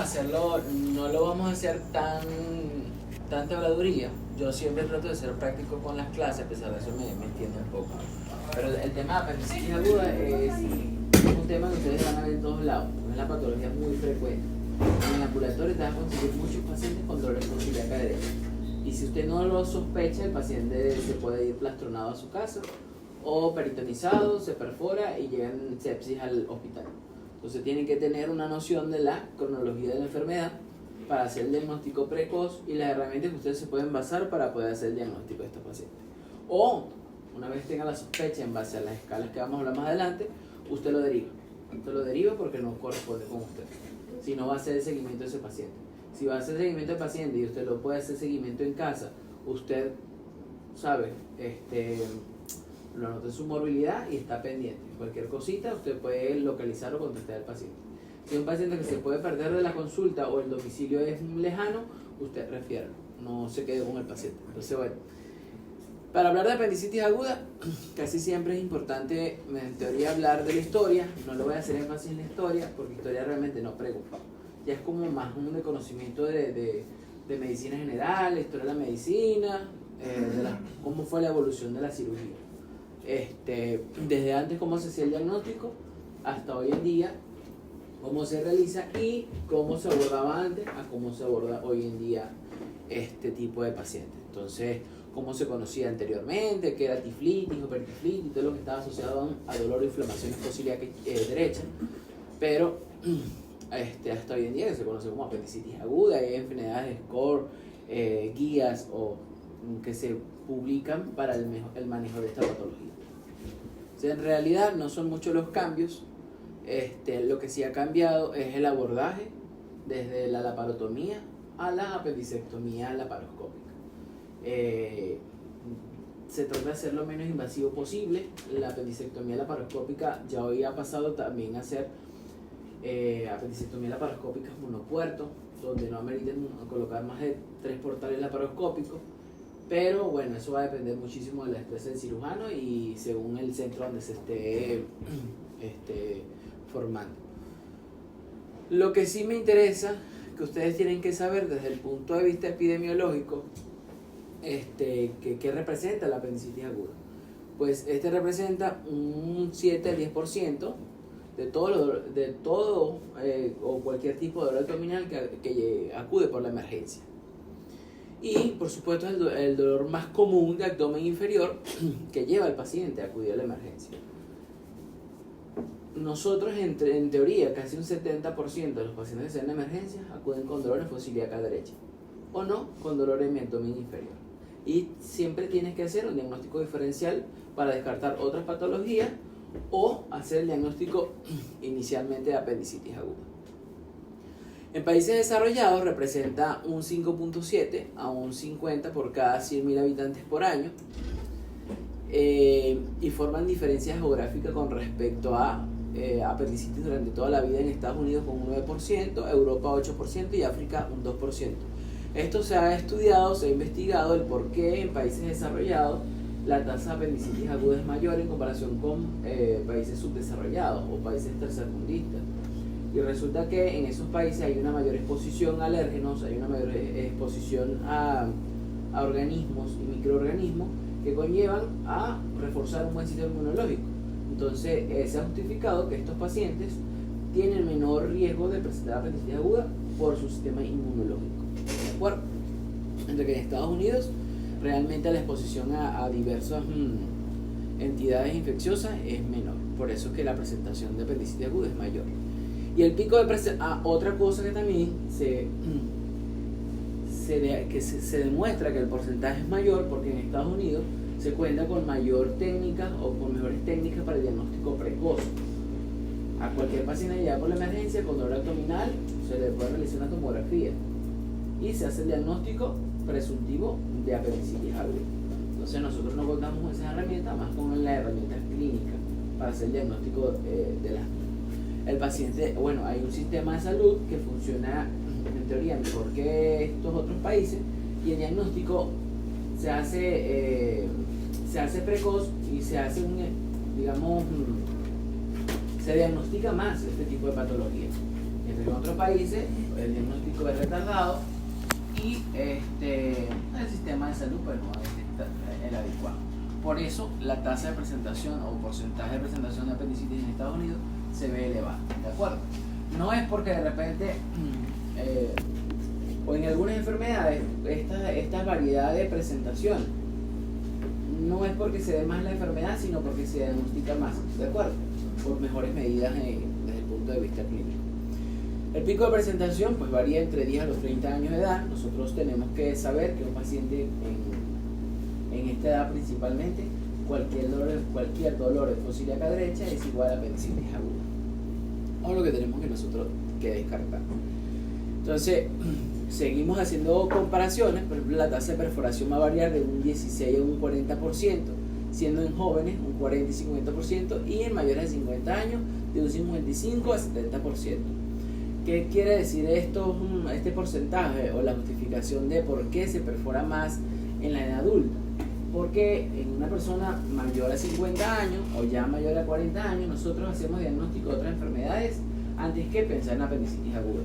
hacerlo, no lo vamos a hacer tanta habladuría. Yo siempre trato de ser práctico con las clases, a pesar de eso me entiendo un poco. Pero el tema de apendicitis aguda es un tema que ustedes van a ver en todos lados. Es la patología muy frecuente. En el ambulatorio te vas a conseguir muchos pacientes con dolores por ilíaca derecha. Y si usted no lo sospecha, el paciente se puede ir plastronado a su casa o peritonizado, se perfora y llega en sepsis al hospital. Entonces tienen que tener una noción de la cronología de la enfermedad para hacer el diagnóstico precoz y las herramientas que ustedes se pueden basar para poder hacer el diagnóstico de estos pacientes. O, una vez tenga la sospecha en base a las escalas que vamos a hablar más adelante, usted lo deriva. Usted lo deriva porque no corresponde con usted. Si no va a hacer el seguimiento de ese paciente. Si va a hacer seguimiento del paciente y usted lo puede hacer seguimiento en casa, usted sabe, lo anota en su morbilidad y está pendiente. Cualquier cosita usted puede localizar o contactar al paciente. Si es un paciente que se puede perder de la consulta o el domicilio es lejano, usted refiere, no se quede con el paciente. Entonces, bueno, para hablar de apendicitis aguda, casi siempre es importante, en teoría, hablar de la historia. No lo voy a hacer énfasis en la historia, porque historia realmente no preocupa. Ya es como más un conocimiento de medicina general, la historia de la medicina, cómo fue la evolución de la cirugía. Desde antes cómo se hacía el diagnóstico, hasta hoy en día, cómo se realiza y cómo se abordaba antes a cómo se aborda hoy en día este tipo de pacientes. Entonces, cómo se conocía anteriormente, qué era tiflitis o peritiflitis, todo lo que estaba asociado a dolor o inflamación escociliaca derecha, pero hasta hoy en día que se conoce como apendicitis aguda, hay enfermedades SCORE, guías o que se publican para el manejo de esta patología. O sea, en realidad no son muchos los cambios. Lo que sí ha cambiado es el abordaje desde la laparotomía a la apendicectomía laparoscópica. Se trata de hacer lo menos invasivo posible. La apendicectomía laparoscópica ya hoy ha pasado también a ser apendicectomía laparoscópica monopuerto, donde no ameriten colocar más de 3 portales laparoscópicos, pero bueno, eso va a depender muchísimo de la destreza del cirujano y según el centro donde se esté formando. Lo que sí me interesa, que ustedes tienen que saber desde el punto de vista epidemiológico, ¿qué representa la apendicitis aguda? Pues representa un 7 al 10% de todo o cualquier tipo de dolor abdominal que acude por la emergencia. Y por supuesto el dolor más común de abdomen inferior que lleva al paciente a acudir a la emergencia. Nosotros en teoría casi un 70% de los pacientes que se dan en emergencia acuden con dolor en fosa ilíaca derecha o no con dolor en mi abdomen inferior. Y siempre tienes que hacer un diagnóstico diferencial para descartar otras patologías o hacer el diagnóstico inicialmente de apendicitis aguda. En países desarrollados representa un 5.7 a un 50 por cada 100.000 habitantes por año y forman diferencias geográficas con respecto a apendicitis durante toda la vida en Estados Unidos con un 9%, Europa 8% y África un 2%. Esto se ha estudiado, se ha investigado el por qué en países desarrollados la tasa de apendicitis aguda es mayor en comparación con países subdesarrollados o países tercermundistas. Y resulta que en esos países hay una mayor exposición a alérgenos, hay una mayor exposición a organismos y microorganismos que conllevan a reforzar un buen sistema inmunológico. Entonces se ha justificado que estos pacientes tienen menor riesgo de presentar apendicitis aguda por su sistema inmunológico. ¿De acuerdo? Entre que en Estados Unidos realmente la exposición a diversas entidades infecciosas es menor. Por eso es que la presentación de apendicitis aguda es mayor. Y el pico de otra cosa que también se demuestra que el porcentaje es mayor porque en Estados Unidos se cuenta con mayor técnica o con mejores técnicas para el diagnóstico precoz. A cualquier paciente que llega por la emergencia con dolor abdominal se le puede realizar una tomografía y se hace el diagnóstico presuntivo de apendicitis aguda. Entonces nosotros no contamos con esas herramientas, más con las herramientas clínicas para hacer el diagnóstico de las. El paciente, bueno, hay un sistema de salud que funciona en teoría mejor que estos otros países y el diagnóstico se hace precoz y se hace se diagnostica más este tipo de patología. En otros países el diagnóstico es retardado y el sistema de salud pues no es el adecuado. Por eso la tasa de presentación o porcentaje de presentación de apendicitis en Estados Unidos se ve elevada, ¿de acuerdo? No es porque de repente o en algunas enfermedades esta variedad de presentación no es porque se dé más la enfermedad, sino porque se diagnostica más, ¿de acuerdo? Por mejores medidas desde el punto de vista clínico. El pico de presentación pues varía entre 10 a los 30 años de edad. Nosotros tenemos que saber que un paciente en esta edad principalmente, cualquier dolor de fosa ilíaca derecha es igual a apendicitis aguda. O lo que tenemos que nosotros que descartar. Entonces, seguimos haciendo comparaciones. Por ejemplo, la tasa de perforación va a variar de un 16 a un 40%, siendo en jóvenes un 40 y 50%, y en mayores de 50 años de un 55 a 70%. ¿Qué quiere decir esto, este porcentaje o la justificación de por qué se perfora más en la edad adulta? Porque en una persona mayor a 50 años o ya mayor a 40 años, nosotros hacemos diagnóstico de otras enfermedades antes que pensar en apendicitis aguda.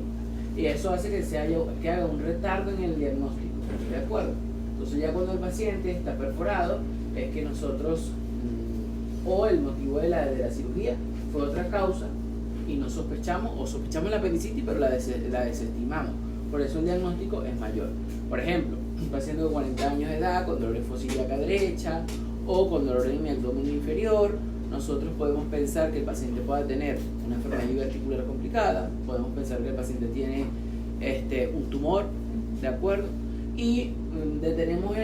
Y eso hace que haga un retardo en el diagnóstico, ¿de acuerdo? Entonces ya cuando el paciente está perforado, es que nosotros, o el motivo de la cirugía fue otra causa, y no sospechamos la apendicitis, pero la desestimamos. Por eso el diagnóstico es mayor. Por ejemplo, un paciente de 40 años de edad con dolor de fosa ilíaca derecha o con dolor en el abdomen inferior, nosotros podemos pensar que el paciente pueda tener una enfermedad articular complicada, podemos pensar que el paciente tiene un tumor, ¿de acuerdo? Y detenemos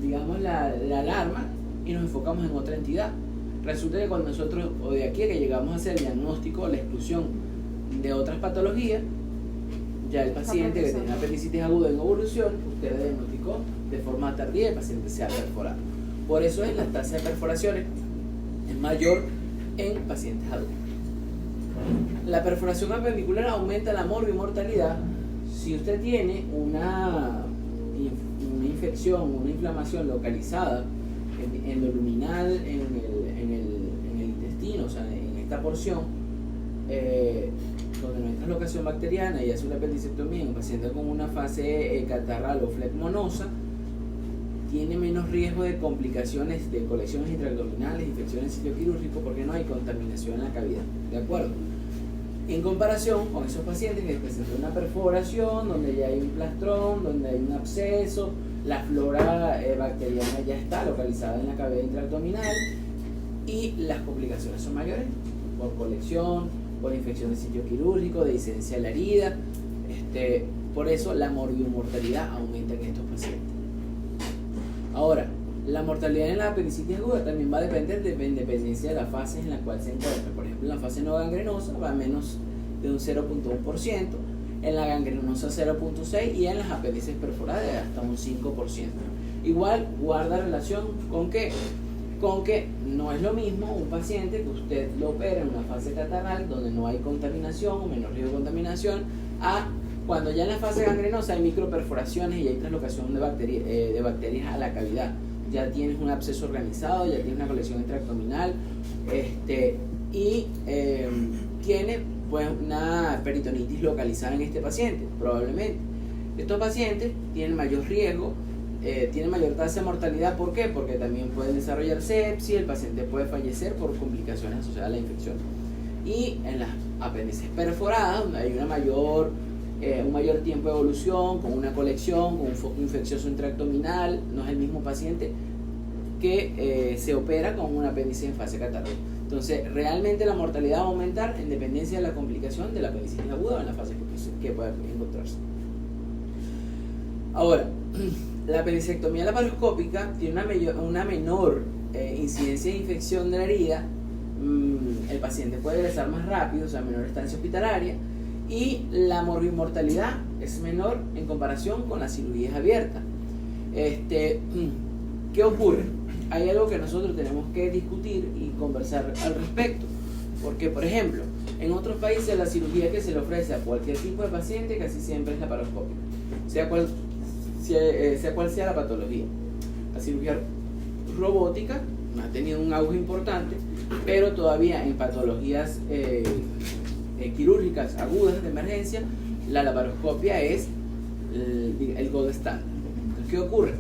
digamos la alarma y nos enfocamos en otra entidad. Resulta que cuando nosotros, o de aquí a que llegamos a hacer el diagnóstico, la exclusión de otras patologías, ya el paciente que tiene una apendicitis aguda en evolución, usted diagnosticó de forma tardía y el paciente se ha perforado. Por eso la tasa de perforaciones es mayor en pacientes adultos. La perforación apendicular aumenta la morbimortalidad si usted tiene una infección, una inflamación localizada en lo luminal, en el intestino, o sea, en esta porción, donde no hay translocación bacteriana y hace una apendicectomía en un paciente con una fase catarral o flegmonosa, tiene menos riesgo de complicaciones de colecciones intraabdominales, infecciones en sitio quirúrgico, porque no hay contaminación en la cavidad, ¿de acuerdo? En comparación con esos pacientes que presentan una perforación, donde ya hay un plastrón, donde hay un absceso, la flora bacteriana ya está localizada en la cavidad intraabdominal y las complicaciones son mayores por colección, por infección de sitio quirúrgico, de discedencia de la herida. Por eso la morbimortalidad aumenta en estos pacientes. Ahora, la mortalidad en la apendicitis aguda también va a depender de independencia de las fases en la cual se encuentra. Por ejemplo, en la fase no gangrenosa va a menos de un 0.1%, en la gangrenosa 0.6% y en las apéndices perforadas hasta un 5%. Igual guarda relación con que no es lo mismo un paciente que usted lo opera en una fase catarral donde no hay contaminación o menor riesgo de contaminación, a cuando ya en la fase gangrenosa hay microperforaciones y hay translocación de bacterias a la cavidad. Ya tienes un absceso organizado, ya tienes una colección intraabdominal y tiene pues una peritonitis localizada en este paciente, probablemente. Estos pacientes tienen mayor riesgo, tienen mayor tasa de mortalidad. ¿Por qué? Porque también pueden desarrollar sepsis, el paciente puede fallecer por complicaciones asociadas a la infección. Y en las apéndices perforadas, donde hay un mayor tiempo de evolución, con una colección, con un foco infeccioso intraabdominal, no es el mismo paciente que se opera con un apéndice en fase catarral. Entonces, realmente la mortalidad va a aumentar en dependencia de la complicación de la apendicitis aguda en la fase que pueda encontrarse. Ahora, la apendicectomía laparoscópica tiene una menor incidencia de infección de la herida, el paciente puede regresar más rápido, o sea, menor estancia hospitalaria, y la morbimortalidad es menor en comparación con las cirugías abiertas. ¿Qué ocurre? Hay algo que nosotros tenemos que discutir y conversar al respecto, porque por ejemplo, en otros países la cirugía que se le ofrece a cualquier tipo de paciente casi siempre es laparoscópica, sea cual sea la patología. La cirugía robótica ha tenido un auge importante, pero todavía en patologías quirúrgicas agudas de emergencia, la laparoscopia es el gold standard. Entonces, ¿qué ocurre?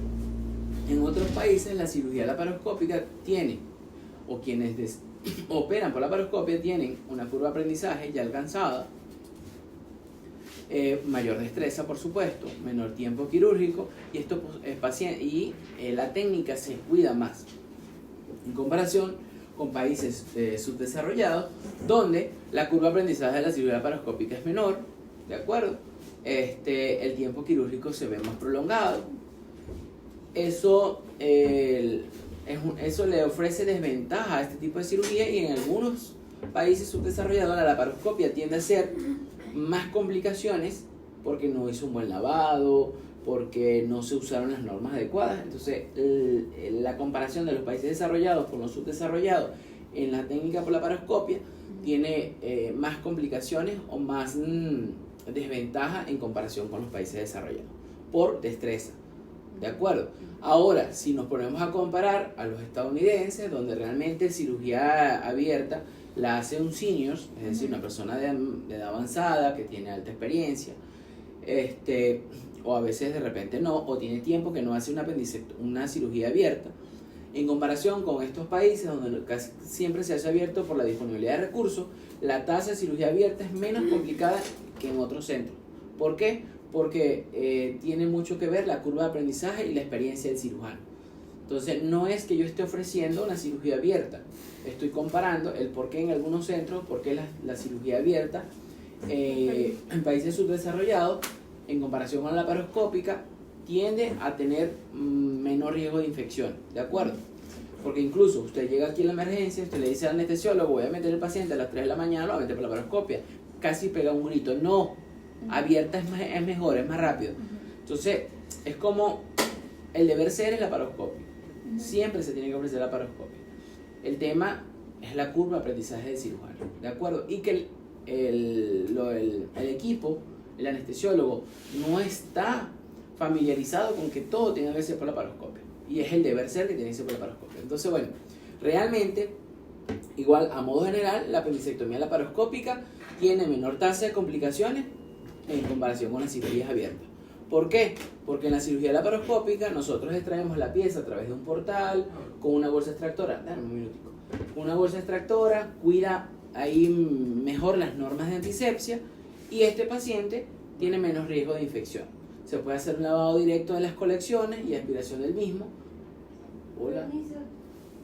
En otros países la cirugía laparoscópica tiene, o quienes operan por laparoscopia tienen una curva de aprendizaje ya alcanzada, mayor destreza por supuesto, menor tiempo quirúrgico, y esto es paciente, y la técnica se cuida más en comparación con países subdesarrollados, donde la curva de aprendizaje de la cirugía laparoscópica es menor, ¿de acuerdo? El tiempo quirúrgico se ve más prolongado. Eso le ofrece desventaja a este tipo de cirugía, y en algunos países subdesarrollados la laparoscopia tiende a ser más complicaciones porque no hizo un buen lavado, porque no se usaron las normas adecuadas. Entonces la comparación de los países desarrollados con los subdesarrollados en la técnica por laparoscopia tiene más complicaciones o más desventaja en comparación con los países desarrollados por destreza. ¿De acuerdo? Ahora, si nos ponemos a comparar a los estadounidenses, donde realmente cirugía abierta la hace un senior, es decir, una persona de edad avanzada que tiene alta experiencia, o a veces de repente no, o tiene tiempo que no hace una cirugía abierta, en comparación con estos países donde casi siempre se hace abierto por la disponibilidad de recursos, la tasa de cirugía abierta es menos complicada que en otros centros. ¿Por qué? Porque tiene mucho que ver la curva de aprendizaje y la experiencia del cirujano. Entonces, no es que yo esté ofreciendo una cirugía abierta, estoy comparando el por qué en algunos centros, por qué la cirugía abierta en países subdesarrollados, en comparación con la laparoscópica, tiende a tener menor riesgo de infección, ¿de acuerdo? Porque incluso usted llega aquí a la emergencia, usted le dice al anestesiólogo, voy a meter al paciente a las 3 de la mañana, lo voy a meter por la laparoscopia, casi pega un grito, no, abierta es mejor, es más rápido. Entonces, es como el deber ser es la laparoscopia. Siempre se tiene que ofrecer la laparoscopia. El tema es la curva de aprendizaje del cirujano, ¿de acuerdo? Y que el equipo, el anestesiólogo, no está familiarizado con que todo tenga que ser por la laparoscopia. Y es el deber ser que tiene que ser por la laparoscopia. Entonces, bueno, realmente, igual a modo general, la apendicectomía laparoscópica tiene menor tasa de complicaciones en comparación con las cirugías abiertas. ¿Por qué? Porque en la cirugía laparoscópica nosotros extraemos la pieza a través de un portal con una bolsa extractora. Dame un minutico. Una bolsa extractora cuida ahí mejor las normas de antisepsia, y este paciente tiene menos riesgo de infección. Se puede hacer un lavado directo de las colecciones y aspiración del mismo. Hola.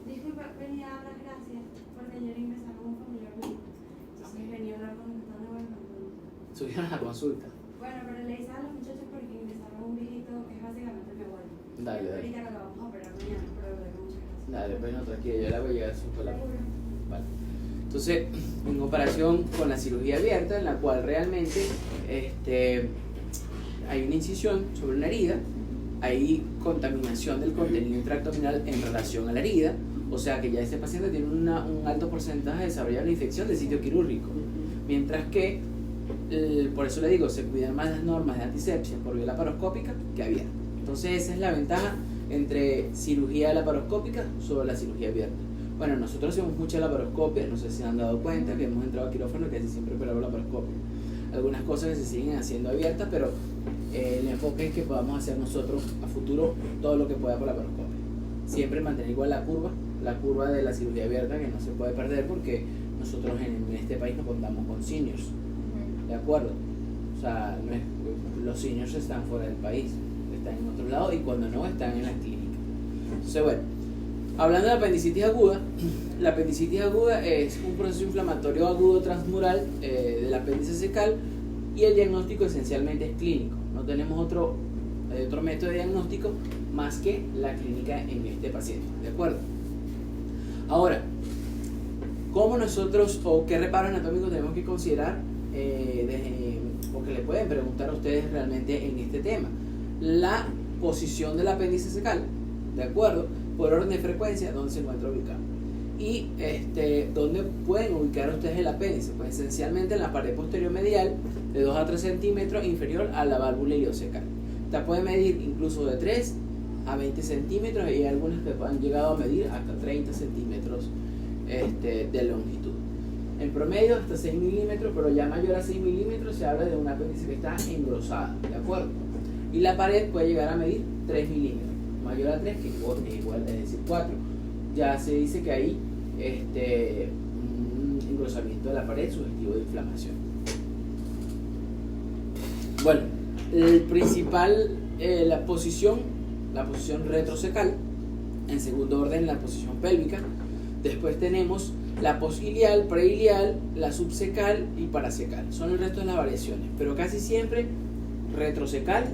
Disculpa, venía a dar las gracias porque ayer ingresaron un familiar mío. Entonces venía a hablar con el estado de Guanajuato. Subieron a la consulta. Bueno, pero le hice a los muchachos porque ingresaron un viejito que es básicamente mi abuelo. Dale. Ahorita que lo vamos a operar mañana, pero de verdad que muchas gracias. Dale, pues no, tranquilo, yo la voy a llegar a su palabra. Vale. Entonces, en comparación con la cirugía abierta, en la cual realmente hay una incisión sobre una herida, hay contaminación del contenido intraabdominal en relación a la herida, o sea que ya este paciente tiene un alto porcentaje de desarrollar una infección del sitio quirúrgico, mientras que, por eso le digo, se cuidan más las normas de antisepsia por vía laparoscópica que abierta. Entonces esa es la ventaja entre cirugía laparoscópica sobre la cirugía abierta. Bueno, nosotros hacemos mucha laparoscopia, no sé si se han dado cuenta que hemos entrado a quirófano y casi siempre operamos laparoscopia. Algunas cosas que se siguen haciendo abiertas, pero el enfoque es que podamos hacer nosotros a futuro todo lo que pueda por laparoscopia. Siempre mantener igual la curva de la cirugía abierta, que no se puede perder porque nosotros en este país no contamos con seniors, ¿de acuerdo? O sea, los seniors están fuera del país, están en otro lado, y cuando no, están en las clínicas. Entonces, bueno, hablando de la apendicitis aguda es un proceso inflamatorio agudo transmural del apéndice cecal, y el diagnóstico esencialmente es clínico. No tenemos otro método de diagnóstico más que la clínica en este paciente, ¿de acuerdo? Ahora, ¿cómo nosotros o qué reparos anatómicos tenemos que considerar o que le pueden preguntar a ustedes realmente en este tema? La posición del apéndice cecal, ¿de acuerdo? Por orden de frecuencia, ¿dónde se encuentra ubicado? Y ¿dónde pueden ubicar ustedes el apéndice? Pues esencialmente en la pared posterior medial de 2 a 3 centímetros inferior a la válvula iliocecal. Esta puede medir incluso de 3 a 20 centímetros, y hay algunas que han llegado a medir hasta 30 centímetros de longitud. En promedio hasta 6 milímetros, pero ya mayor a 6 milímetros se habla de un apéndice que está engrosado, ¿de acuerdo? Y la pared puede llegar a medir 3 milímetros, mayor a 3 que es igual, es decir, 4. Ya se dice que hay un engrosamiento de la pared sugestivo de inflamación. Bueno, el principal, la posición retrocecal, en segundo orden la posición pélvica. Después tenemos la posilial, preilial, la subcecal y paracecal. Son el resto de las variaciones, pero casi siempre retrocecal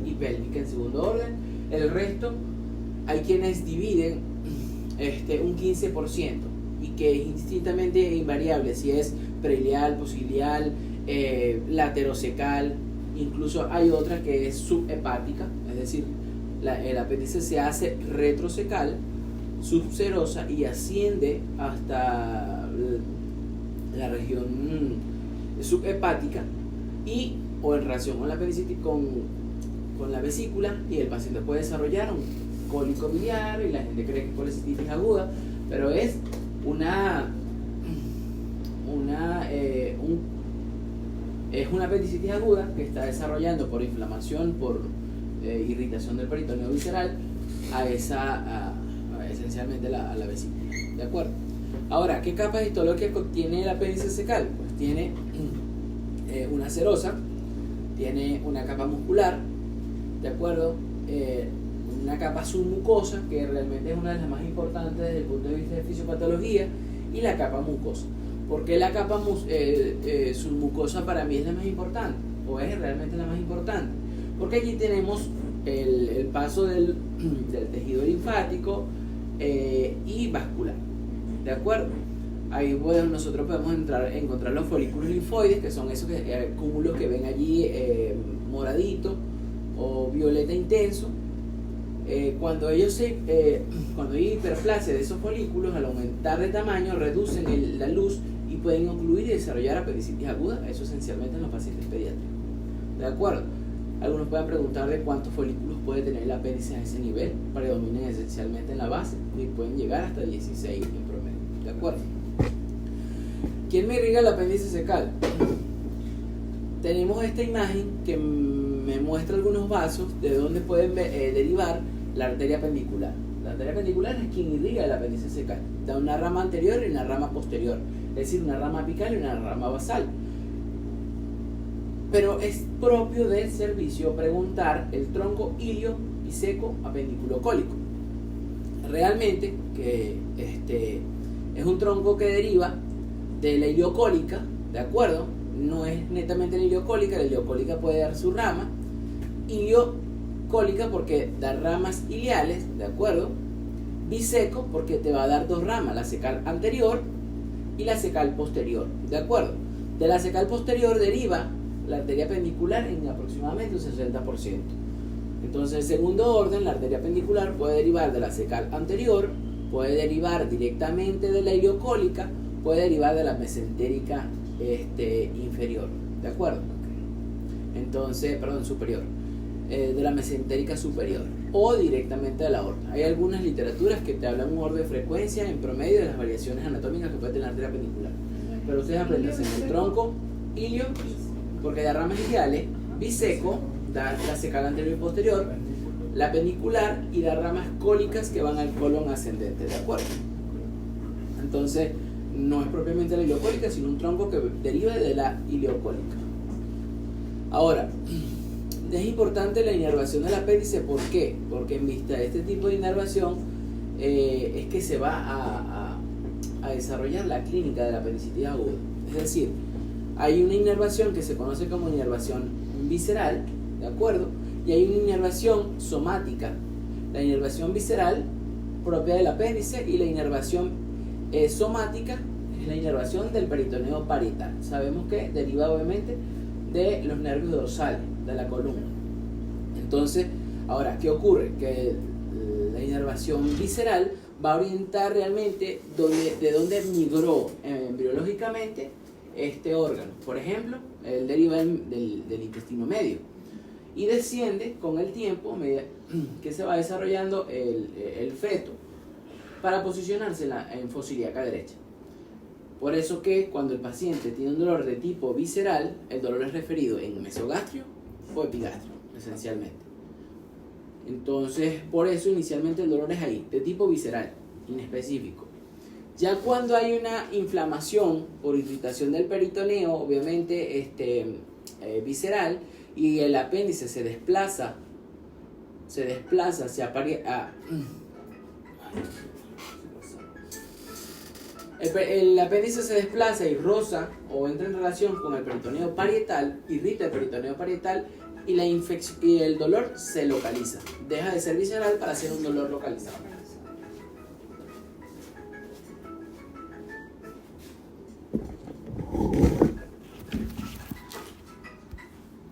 y pélvica en segundo orden. El resto hay quienes dividen un 15% y que es indistintamente invariable si es preilial, posilial, laterocecal. Incluso hay otra que es subhepática, es decir, el apéndice se hace retrocecal, subserosa y asciende hasta la región subhepática y o en relación con la apendicitis con la vesícula, y el paciente puede desarrollar un cólico biliar y la gente cree que es colecistitis aguda, pero es una apendicitis aguda que está desarrollando por inflamación, por irritación del peritoneo visceral esencialmente a la vesícula, ¿de acuerdo? Ahora, ¿qué capa histológica contiene el apéndice cecal? Pues tiene una serosa, tiene una capa muscular, ¿de acuerdo? Una capa submucosa, que realmente es una de las más importantes desde el punto de vista de fisiopatología, y la capa mucosa. ¿Por qué la capa submucosa para mí es la más importante? ¿O es realmente la más importante? Porque allí tenemos el paso del tejido linfático y vascular, ¿de acuerdo? Ahí nosotros podemos encontrar los folículos linfoides, que son esos cúmulos que ven allí moradito o violeta intenso. Cuando hay hiperplasia de esos folículos, al aumentar de tamaño reducen la luz y pueden ocluir y desarrollar apendicitis aguda, eso esencialmente en los pacientes pediátricos, ¿de acuerdo? Algunos pueden preguntar de cuántos folículos puede tener el apéndice a ese nivel. Predominan esencialmente en la base y pueden llegar hasta 16 en promedio, ¿de acuerdo? ¿Quién me irriga el apéndice cecal? Tenemos esta imagen que me muestra algunos vasos de donde pueden derivar la arteria pendicular. La arteria pendicular es quien irriga el apéndice cecal. Da una rama anterior y una rama posterior, es decir, una rama apical y una rama basal. Pero es propio del servicio preguntar el tronco ilio y seco apendiculocólico. Realmente que es un tronco que deriva de la iliocólica, ¿de acuerdo? No es netamente la iliocólica puede dar su rama. Iliocólica porque da ramas iliales, ¿de acuerdo? Biseco porque te va a dar dos ramas, la cecal anterior y la cecal posterior, ¿de acuerdo? De la cecal posterior deriva la arteria pendicular en aproximadamente un 60%. Entonces, en segundo orden, la arteria pendicular puede derivar de la cecal anterior, puede derivar directamente de la iliocólica, puede derivar de la mesentérica inferior, ¿de acuerdo? Entonces, superior, de la mesentérica superior o directamente de la aorta. Hay algunas literaturas que te hablan un orden de frecuencia en promedio de las variaciones anatómicas que puede tener la arteria pendicular, pero ustedes aprenden en el tronco ilio porque da ramas iliales, biseco da la cecal anterior y posterior, la pendicular y da ramas cólicas que van al colon ascendente, ¿de acuerdo? Entonces no es propiamente la iliocólica, sino un tronco que deriva de la iliocólica. Ahora, es importante la inervación del apéndice. ¿Por qué? Porque en vista de este tipo de inervación es que se va a desarrollar la clínica de la apendicitis aguda. Es decir, hay una inervación que se conoce como inervación visceral, ¿de acuerdo? Y hay una inervación somática. La inervación visceral propia del apéndice y la inervación somática es la inervación del peritoneo parietal. Sabemos que deriva obviamente de los nervios dorsales de la columna. Entonces, ahora, ¿qué ocurre? Que la inervación visceral va a orientar realmente de dónde migró embriológicamente este órgano. Por ejemplo, él deriva del intestino medio y desciende con el tiempo a medida que se va desarrollando el feto para posicionarse en fosa ilíaca derecha. Por eso que cuando el paciente tiene un dolor de tipo visceral, el dolor es referido en mesogastrio o epigastrio, esencialmente. Entonces, por eso inicialmente el dolor es ahí, de tipo visceral, inespecífico. Ya cuando hay una inflamación por irritación del peritoneo, obviamente visceral, y el apéndice se desplaza hacia el apéndice se desplaza y roza o entra en relación con el peritoneo parietal, irrita el peritoneo parietal y y el dolor se localiza. Deja de ser visceral para ser un dolor localizado.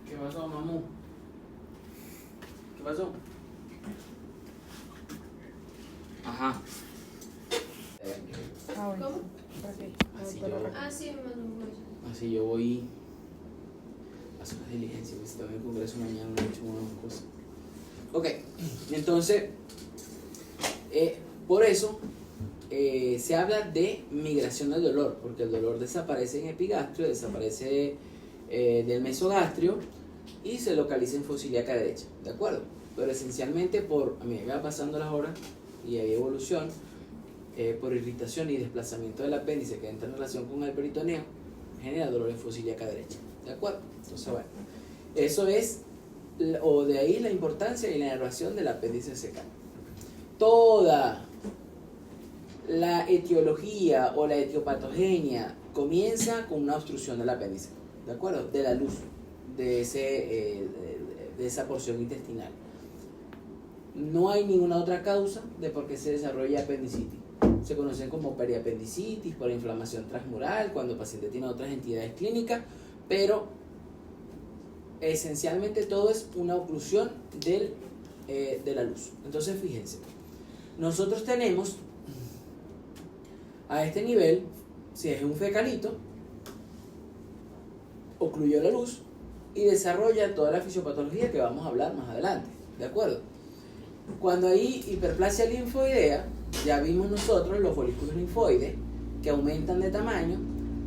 ¿Qué pasó, mamú? ¿Qué pasó? Ajá. ¿Cómo? Así Sí, me mandó un hueso. Así yo voy a hacer una diligencia, porque si también el congreso mañana no he hecho una cosa. Ok, entonces, por eso se habla de migración del dolor, porque el dolor desaparece en epigastrio, desaparece del mesogastrio y se localiza en fosa ilíaca derecha, ¿de acuerdo? Pero esencialmente a medida que va pasando las horas y hay evolución, por irritación y desplazamiento del apéndice que entra en relación con el peritoneo, genera dolor en fosa ilíaca derecha, ¿de acuerdo? Entonces, bueno, eso es, o de ahí la importancia y la inervación del apéndice secal. Toda la etiología o la etiopatogenia comienza con una obstrucción del apéndice, ¿de acuerdo? De la luz de esa porción intestinal. No hay ninguna otra causa de por qué se desarrolla apendicitis. Se conocen como periapendicitis por inflamación transmural, cuando el paciente tiene otras entidades clínicas, pero esencialmente todo es una oclusión de la luz. Entonces, fíjense, nosotros tenemos a este nivel, si es un fecalito, ocluyó la luz y desarrolla toda la fisiopatología que vamos a hablar más adelante, ¿de acuerdo? Cuando hay hiperplasia linfoidea, ya vimos nosotros los folículos linfoides que aumentan de tamaño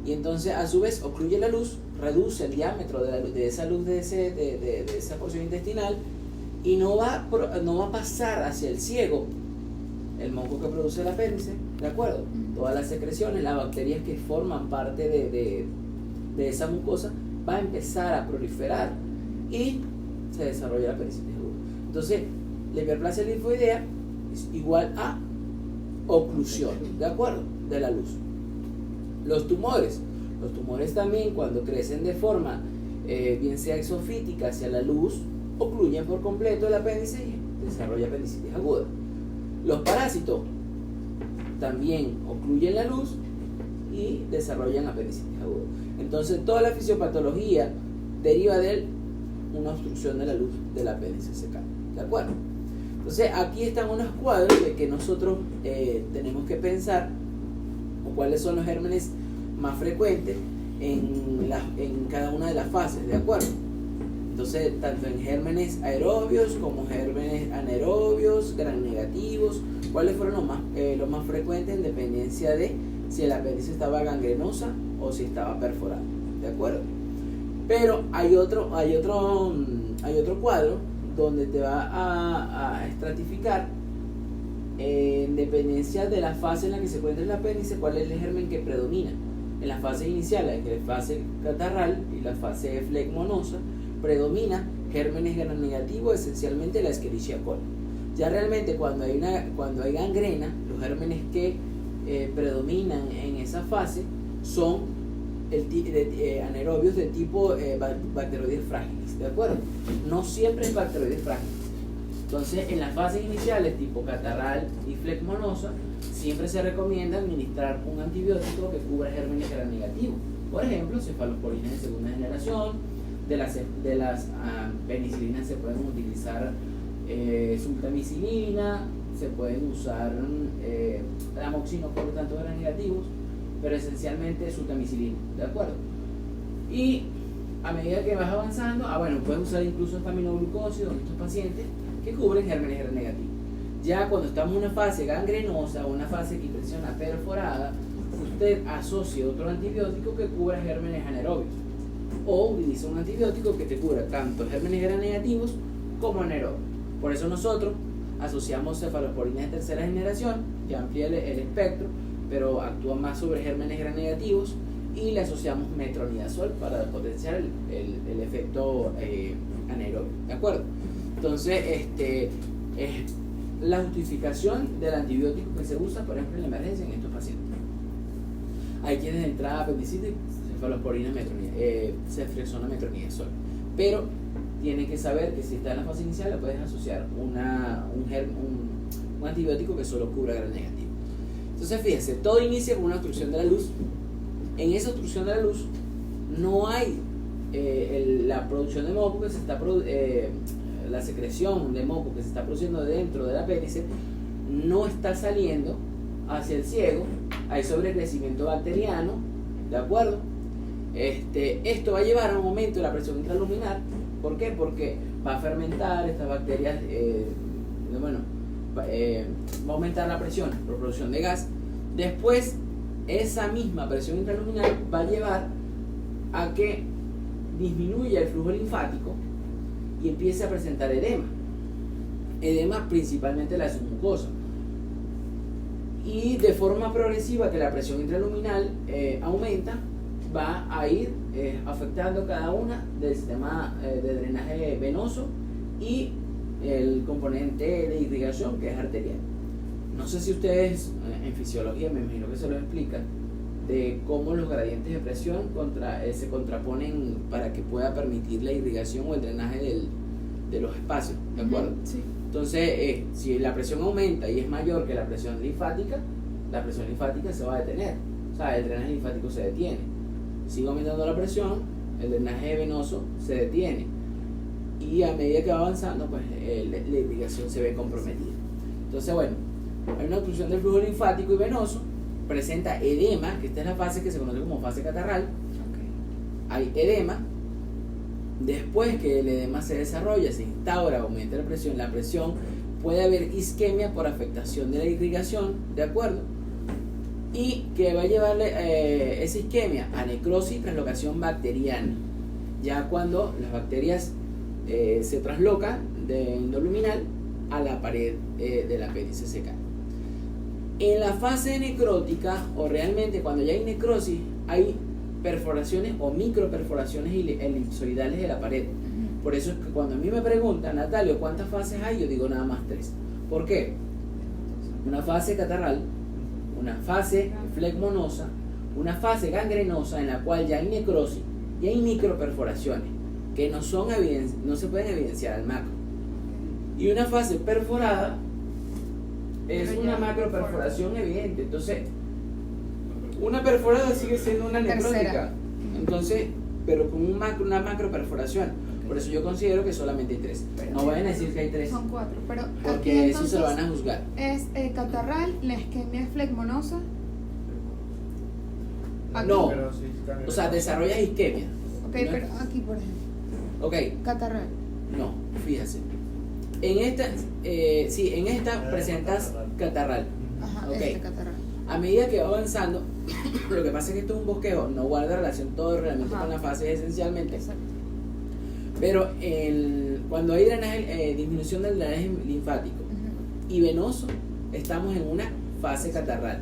y entonces a su vez ocluye la luz, reduce el diámetro de esa luz de esa porción intestinal y no va a pasar hacia el ciego el moco que produce el apéndice, ¿de acuerdo? Todas las secreciones, las bacterias que forman parte de esa mucosa va a empezar a proliferar y se desarrolla el apendicitis agudo. Entonces, la hiperplasia linfoidea es igual a oclusión, ¿de acuerdo? De la luz. Los tumores también cuando crecen de forma bien sea exofítica hacia la luz, ocluyen por completo el apéndice y desarrolla apendicitis aguda. Los parásitos también ocluyen la luz y desarrollan apendicitis aguda. Entonces toda la fisiopatología deriva de una obstrucción de la luz del apéndice secal, ¿de acuerdo? Entonces aquí están unos cuadros de que nosotros tenemos que pensar o cuáles son los gérmenes más frecuentes en cada una de las fases, ¿de acuerdo? Entonces, tanto en gérmenes aerobios como gérmenes anaerobios, gram negativos, ¿cuáles fueron los más frecuentes en dependencia de si el apéndice estaba gangrenosa o si estaba perforado, ¿de acuerdo? Pero hay otro cuadro donde te va a estratificar en dependencia de la fase en la que se encuentra el apéndice, cuál es el germen que predomina. En las fases iniciales, que es la fase catarral y la fase flegmonosa, predomina gérmenes gram negativos, esencialmente la Escherichia coli. Ya realmente cuando hay gangrena, los gérmenes que predominan en esa fase son anaerobios de tipo Bacteroides fragilis, ¿de acuerdo? No siempre es Bacteroides fragilis. Entonces, en las fases iniciales tipo catarral y flegmonosa, siempre se recomienda administrar un antibiótico que cubra gérmenes gram negativos. Por ejemplo, cefalosporinas de segunda generación, de las penicilinas se pueden utilizar sultamicilina, se pueden usar amoxicilina por tanto gram negativos, pero esencialmente sultamicilina, ¿de acuerdo? Y a medida que vas avanzando, puedes usar incluso aminoglucósidos en estos pacientes que cubren gérmenes gram negativos. Ya cuando estamos en una fase gangrenosa o una fase que impresiona perforada, usted asocie otro antibiótico que cubra gérmenes anaerobios o utiliza un antibiótico que te cubra tanto gérmenes gram negativos como anaerobios. Por eso nosotros asociamos cefalosporinas de tercera generación, que amplía el espectro, pero actúa más sobre gérmenes gram negativos, y le asociamos metronidazol para potenciar el efecto anaerobio, ¿de acuerdo? Entonces, es la justificación del antibiótico que se usa, por ejemplo, en la emergencia en estos pacientes. Hay quienes de entrada apendicitis, cefalosporina, ceftriaxona, metronidazol, pero tienen que saber que si está en la fase inicial le puedes asociar un antibiótico que solo cubra gram negativo. Entonces, fíjense, todo inicia con una obstrucción de la luz. En esa obstrucción de la luz no hay la producción de moco que se está la secreción de moco que se está produciendo dentro del apéndice no está saliendo hacia el ciego, hay sobrecrecimiento bacteriano, ¿de acuerdo? Esto va a llevar a un aumento de la presión intraluminal. ¿Por qué? Porque va a fermentar estas bacterias, va a aumentar la presión por producción de gas. Después, esa misma presión intraluminal va a llevar a que disminuya el flujo linfático y empiece a presentar edema principalmente la submucosa, y de forma progresiva que la presión intraluminal aumenta, va a ir afectando cada una del sistema de drenaje venoso y el componente de irrigación, que es arterial. No sé si ustedes en fisiología, me imagino que se lo explican, de cómo los gradientes de presión se contraponen para que pueda permitir la irrigación o el drenaje de los espacios, ¿de acuerdo? Sí. Entonces, si la presión aumenta y es mayor que la presión linfática se va a detener, o sea, el drenaje linfático se detiene. Sigue aumentando la presión, el drenaje venoso se detiene, y a medida que va avanzando, pues la irrigación se ve comprometida. Entonces, bueno, hay una obstrucción del flujo linfático y venoso, presenta edema, que esta es la fase que se conoce como fase catarral. Hay edema. Después que el edema se desarrolla, se instaura, aumenta la presión, puede haber isquemia por afectación de la irrigación, ¿de acuerdo? Y que va a llevarle esa isquemia a necrosis y translocación bacteriana, ya cuando las bacterias se traslocan de endoluminal a la pared del apéndice secal. En la fase necrótica, o realmente cuando ya hay necrosis, hay perforaciones o microperforaciones elipsoidales de la pared. Por eso es que cuando a mí me preguntan, Natalio, ¿cuántas fases hay? Yo digo nada más 3. ¿Por qué? Una fase catarral, una fase flegmonosa, una fase gangrenosa en la cual ya hay necrosis y hay microperforaciones que no se pueden evidenciar al macro. Y una fase perforada es una macroperforación evidente. Entonces, una perforada sigue siendo una necrótica. Entonces, pero con una macroperforación. Por eso yo considero que solamente hay 3. No vayan a decir que hay 3. Son 4. Pero porque aquí, eso se lo van a juzgar. Es catarral, la isquemia es flegmonosa. Aquí. No, o sea, desarrollas isquemia. Ok, ¿no? pero aquí, por ejemplo. Ok. Catarral. No, fíjese. En esta presentas catarral. Ajá, Ok. catarral. A medida que va avanzando, lo que pasa es que esto es un bosquejo, no guarda relación todo realmente con la fase esencialmente. Exacto. Pero cuando hay disminución del drenaje linfático y venoso, estamos en una fase catarral.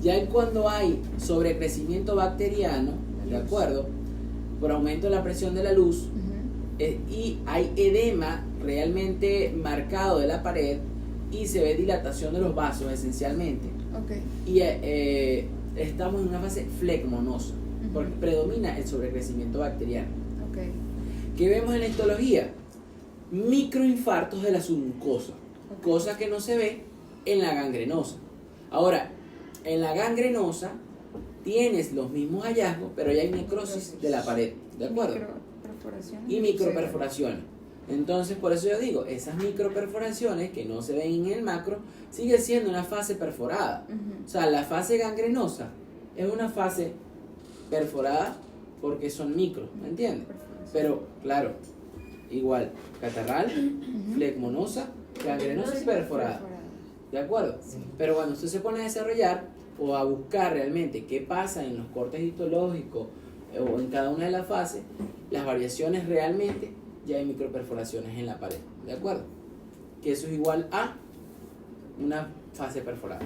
Ya cuando hay sobrecrecimiento bacteriano, ¿de acuerdo? Por aumento de la presión de la luz, y hay edema realmente marcado de la pared y se ve dilatación de los vasos esencialmente. Okay. Y estamos en una fase flegmonosa, porque predomina el sobrecrecimiento bacteriano. Okay. ¿Qué vemos en la histología? Microinfartos de la submucosa, cosa que no se ve en la gangrenosa. Ahora, en la gangrenosa tienes los mismos hallazgos, pero ya hay necrosis de la pared, ¿de acuerdo? Y microperforaciones. Entonces, por eso yo digo, esas microperforaciones que no se ven en el macro, sigue siendo una fase perforada. O sea, la fase gangrenosa es una fase perforada porque son micro, ¿me entiendes? Pero, claro, igual, catarral, flegmonosa, gangrenosa y perforada. ¿De acuerdo? Pero cuando usted se pone a desarrollar o a buscar realmente qué pasa en los cortes histológicos o en cada una de las fases, las variaciones realmente ya hay microperforaciones en la pared, ¿de acuerdo? Que eso es igual a una fase perforada.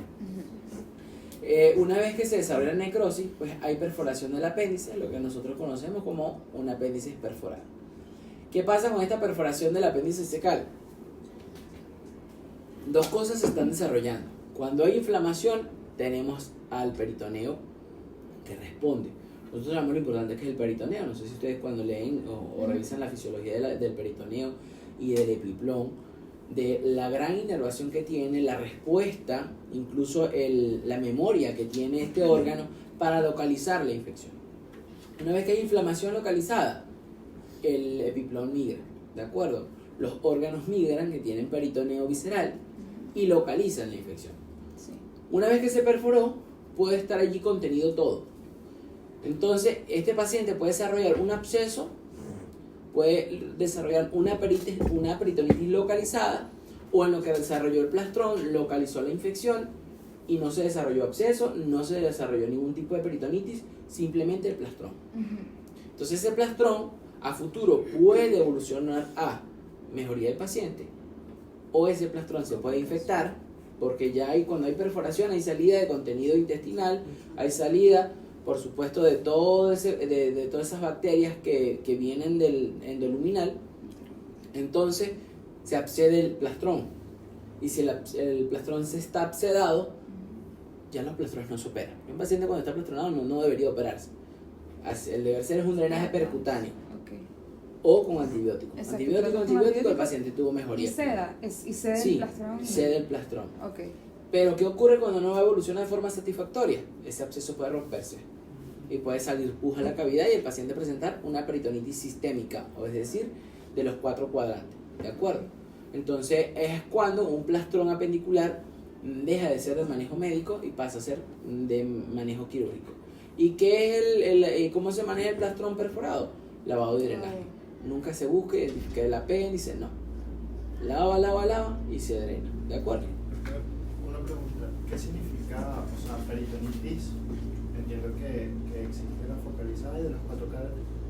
Una vez que se desarrolla la necrosis, pues hay perforación del apéndice, lo que nosotros conocemos como un apéndice perforado. ¿Qué pasa con esta perforación del apéndice cecal? Dos cosas se están desarrollando. Cuando hay inflamación, tenemos al peritoneo que responde. Nosotros sabemos lo importante que es el peritoneo. No sé si ustedes cuando leen o revisan la fisiología del peritoneo y del epiplón, de la gran inervación que tiene, la respuesta, incluso la memoria que tiene este órgano para localizar la infección. Una vez que hay inflamación localizada, el epiplón migra, ¿de acuerdo? Los órganos migran que tienen peritoneo visceral y localizan la infección. Sí. Una vez que se perforó, puede estar allí contenido todo. Entonces, este paciente puede desarrollar un absceso, puede desarrollar una peritonitis localizada, o en lo que desarrolló el plastrón, localizó la infección y no se desarrolló absceso, no se desarrolló ningún tipo de peritonitis, simplemente el plastrón. Entonces ese plastrón a futuro puede evolucionar a mejoría del paciente, o ese plastrón se puede infectar, porque ya cuando hay perforación hay salida de contenido intestinal, hay salida, por supuesto, de todas esas bacterias que vienen del endoluminal. Entonces se abscede el plastrón, y si el plastrón se está abscedado, ya los plastrones no se operan. Un paciente cuando está plastronado no debería operarse. El deber ser es un drenaje percutáneo, o con antibiótico. Exacto, Antibiótico, el paciente tuvo mejoría. ¿Y seda? ¿Y seda Sí, el plastrón? cede el plastrón. Ok. Pero ¿qué ocurre cuando no evoluciona de forma satisfactoria? Ese absceso puede romperse y puede salir pus a la cavidad y el paciente presentar una peritonitis sistémica, o es decir, de los 4 cuadrantes, ¿de acuerdo? Entonces es cuando un plastrón apendicular deja de ser de manejo médico y pasa a ser de manejo quirúrgico. ¿Y qué es cómo se maneja el plastrón perforado? Lavado y drenaje. Nunca se busque que el apéndice, no. Lava y se drena, ¿de acuerdo? Una pregunta, ¿qué significa, peritonitis? Entiendo que existe la focalizada y de los 4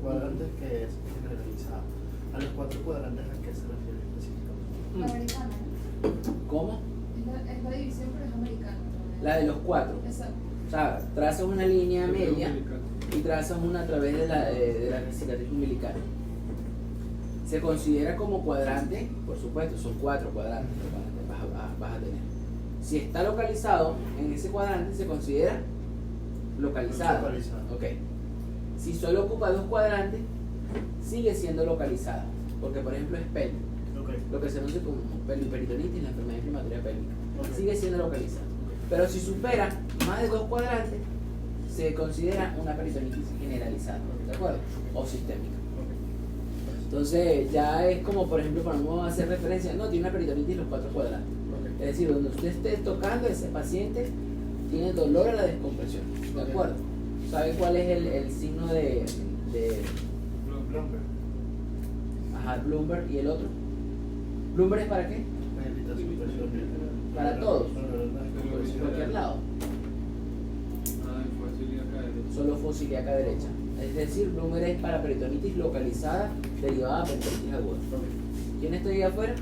cuadrantes que es generalizada. ¿A los 4 cuadrantes a qué se refiere específicamente? La americana, ¿no? ¿Cómo? Es la división, pero es americana. La de los 4. Exacto. O sea, trazas una línea media y trazas una a través de la cicatriz umbilical. Se considera como cuadrante, por supuesto, son 4 cuadrantes que vas a tener. Si está localizado en ese cuadrante, se considera localizado. Ok. Si solo ocupa 2 cuadrantes, sigue siendo localizada, porque por ejemplo es pélvico. Okay. Lo que se conoce como peritonitis, la enfermedad inflamatoria pélvica. Okay. Sigue siendo localizada. Pero si supera más de 2 cuadrantes, se considera una peritonitis generalizada, ¿de acuerdo? O sistémica. Entonces ya es como, por ejemplo, para uno hacer referencia, no, tiene una peritonitis en los 4 cuadrantes. Es decir, donde usted esté tocando, ese paciente tiene dolor a la descompresión, ¿de acuerdo? ¿Sabe cuál es el signo de Bloomberg. Ajá, Bloomberg y el otro? ¿Bloomberg es para qué? Para todos. Por cualquier lado. Solo fósil acá derecha. Es decir, Bloomberg es para peritonitis localizada derivada de peritonitis aguda. ¿Quién está ahí afuera?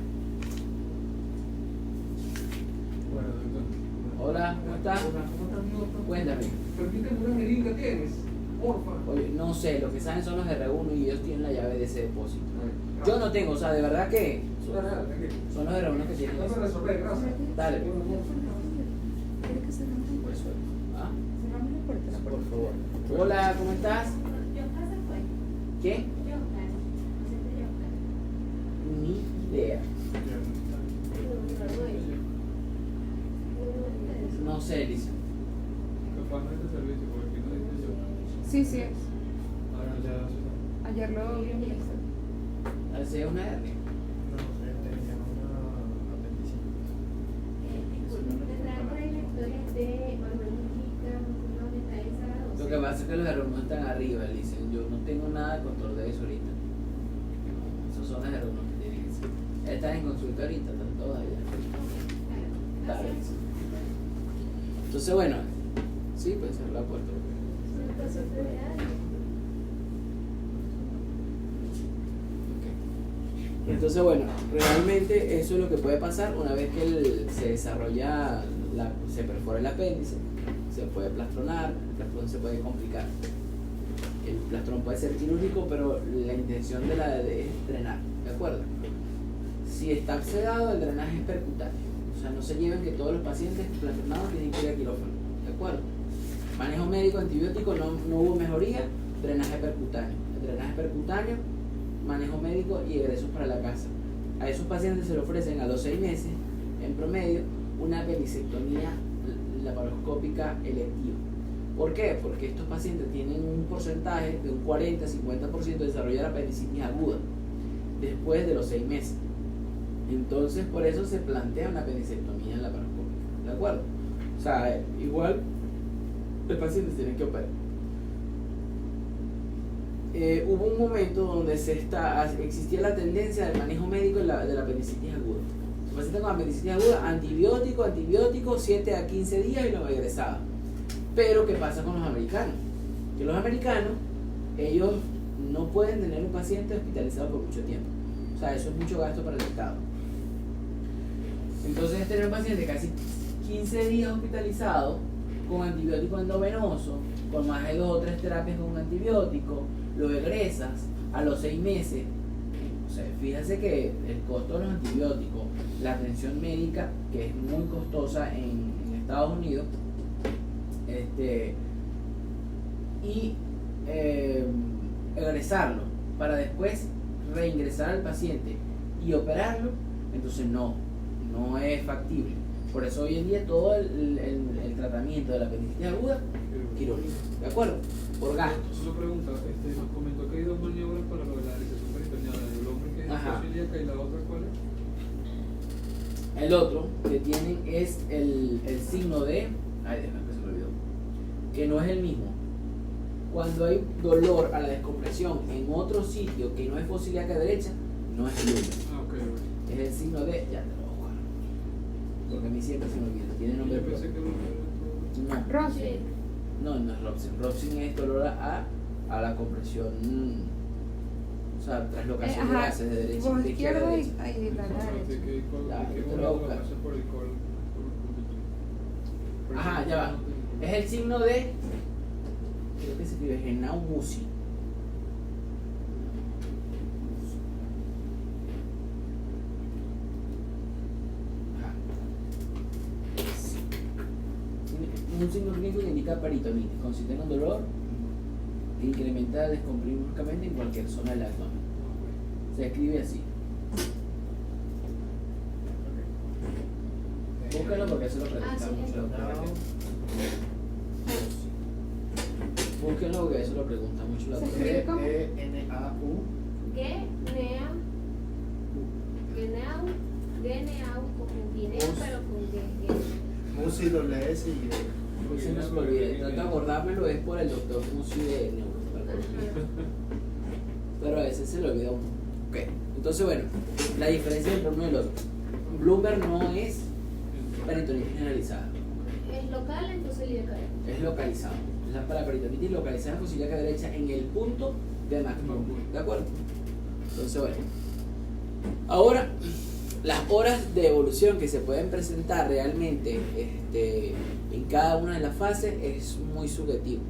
Hola, ¿cómo estás? Cuéntame. Permíteme una jeringa tienes, porfa. Oye, no sé, lo que saben son los R1 y ellos tienen la llave de ese depósito. Yo no tengo, o sea, de verdad que son los R1 que tienen. Vamos a resolver, gracias. Dale, ¿Quieres que cerramos la pues, puerta? ¿ah? Cerramos la puerta. Por favor. Hola, ¿cómo estás? ¿Qué? Ni idea. No sé, Elisa. Sí, sí. Ahora ya Ayer lo vi en Instagram. ¿Hace una R? No sé, tenía una apendicitis. Lo que pasa es que los R1 están arriba, dicen. Yo no tengo nada de control de eso ahorita. Esos son los R1 que tienen que ser. Están en consulta ahorita, están todas allá. Dale. Entonces, bueno, Sí, puede ser la puerta. Ok. Entonces, bueno, realmente eso es lo que puede pasar una vez que se desarrolla, se perfora el apéndice, se puede plastronar, el plastrón se puede complicar. El plastrón puede ser quirúrgico, pero la intención es drenar, ¿de acuerdo? Si está sedado, el drenaje es percutáneo. O sea, no se lleven que todos los pacientes plastronados tienen que ir a quirófano, ¿de acuerdo? Manejo médico, antibiótico, no hubo mejoría, drenaje percutáneo. El drenaje percutáneo, manejo médico y egresos para la casa. A esos pacientes se le ofrecen a los 6 meses, en promedio, una apendicectomía laparoscópica electiva. ¿Por qué? Porque estos pacientes tienen un porcentaje de un 40-50% de desarrollar apendicitis aguda después de los 6 meses. Entonces, por eso se plantea una apendicectomía laparoscópica, ¿de acuerdo? O sea, igual el paciente tiene que operar. Hubo un momento donde existía la tendencia del manejo médico de la apendicitis aguda. El paciente con apendicitis aguda, antibiótico, 7 a 15 días y lo egresaba. Pero, ¿qué pasa con los americanos? Que los americanos, ellos no pueden tener un paciente hospitalizado por mucho tiempo. O sea, eso es mucho gasto para el Estado. Entonces, es tener un paciente casi 15 días hospitalizado con antibiótico endovenoso, con más de 2 o 3 terapias con un antibiótico, lo egresas a los 6 meses. O sea, fíjense que el costo de los antibióticos, la atención médica, que es muy costosa en Estados Unidos, y egresarlo para después reingresar al paciente y operarlo, entonces no es factible. Por eso hoy en día todo el tratamiento de la apendicitis aguda quirúrgico, ¿de acuerdo? Por gastos. Una pregunta, nos comentó que hay 2 maniobras para lo de la realización peritoneal, el hombre que es hipocilíaca y la otra ¿cuál es? El otro que tienen es el signo de, déjame que se me olvidó, que no es el mismo. Cuando hay dolor a la descompresión en otro sitio que no es fosiliaca derecha, no es lumbar. Ok. Es el signo de, ya te lo voy a buscar, porque a mí siempre se me olvida, tiene nombre Yo pensé propio. que Rosy. No es Robson. Robson es dolor a la compresión, o sea, traslocación de gases de derecha Por de izquierda a izquierda derecha. y ahí de la derecha. te lo voy a buscar. Ajá, ya va. Es el signo de, creo que se escribe Genau Musi. Un signo clínico que indica peritonitis, consiste en un dolor que incrementa descomprimir bruscamente en cualquier zona del abdomen. Se escribe así. Búscalo porque eso lo pregunta mucho la doctora. Búsquenlo porque eso lo pregunta mucho la Se doctora. escribe como Genau, como Guinea, pero con G. Musi, doble S y Pues se nos olvida. Trato de acordármelo, es por el doctor Musi de Neuro. Pero a veces se le olvida uno. Ok, entonces bueno, la diferencia entre uno y el otro. Bloomberg no es peritonitis generalizada, Es local, entonces le cae. es localizado. Es para peritonitis localizada fosiliaca derecha en el punto de Magnum. ¿De acuerdo? Entonces bueno. Ahora, las horas de evolución que se pueden presentar realmente en cada una de las fases es muy subjetivo.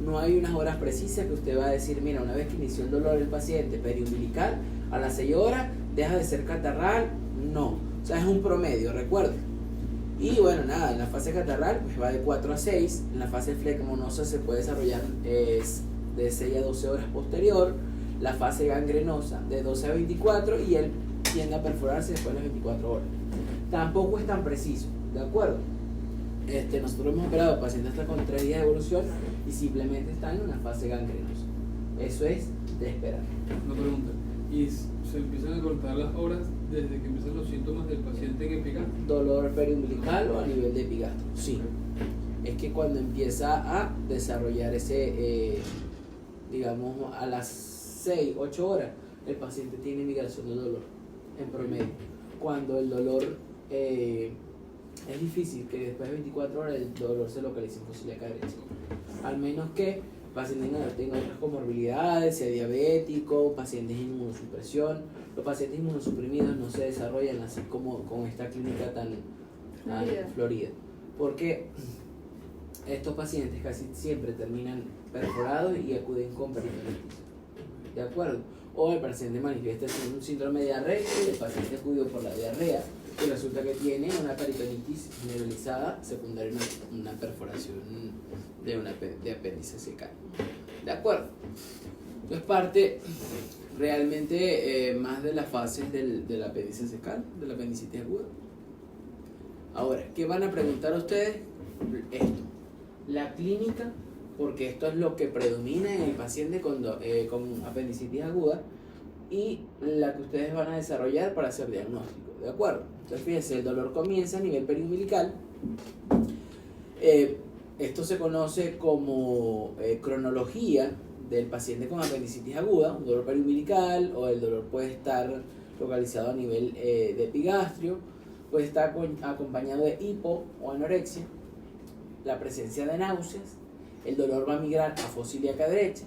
No hay unas horas precisas que usted va a decir, mira, una vez que inició el dolor del paciente periumbilical, a las 6 horas deja de ser catarral. No, o sea, es un promedio, recuerden. Y bueno, nada, en la fase catarral pues va de 4 a 6, en la fase flecomonosa se puede desarrollar de 6 a 12 horas posterior, la fase gangrenosa de 12 a 24 y él tiende a perforarse después de las 24 horas. Tampoco es tan preciso, ¿de acuerdo? Nosotros hemos operado pacientes hasta con 3 días de evolución y simplemente están en una fase gangrenosa. Eso es de esperar. Una pregunta. ¿Y se empiezan a contar las horas desde que empiezan los síntomas del paciente en epigastro? ¿Dolor periumbilical o a nivel de epigastro? Sí. Es que cuando empieza a desarrollar ese, digamos, a las 6, 8 horas, el paciente tiene migración de dolor en promedio. Cuando el dolor es difícil que después de 24 horas el dolor se localice en fosa ilíaca derecha. Al menos que el paciente tenga otras comorbilidades, sea diabético, pacientes de inmunosupresión. Los pacientes inmunosuprimidos no se desarrollan así como con esta clínica tan florida. Porque estos pacientes casi siempre terminan perforados y acuden con peritonitis. ¿De acuerdo? O el paciente manifiesta un síndrome de diarrea y el paciente acudió por la diarrea y resulta que tiene una peritonitis generalizada secundaria a una perforación de apéndice secal. ¿De acuerdo? Esto es parte realmente más de las fases del apéndice secal, de la apendicitis aguda. Ahora, ¿qué van a preguntar ustedes? Esto, la clínica, porque esto es lo que predomina en el paciente con apendicitis aguda y la que ustedes van a desarrollar para hacer diagnóstico, ¿de acuerdo? Entonces fíjense, el dolor comienza a nivel periumbilical. Esto se conoce como cronología del paciente con apendicitis aguda, un dolor periumbilical, o el dolor puede estar localizado a nivel de epigastrio, puede estar acompañado de hipo o anorexia, la presencia de náuseas, el dolor va a migrar a fosa ilíaca derecha,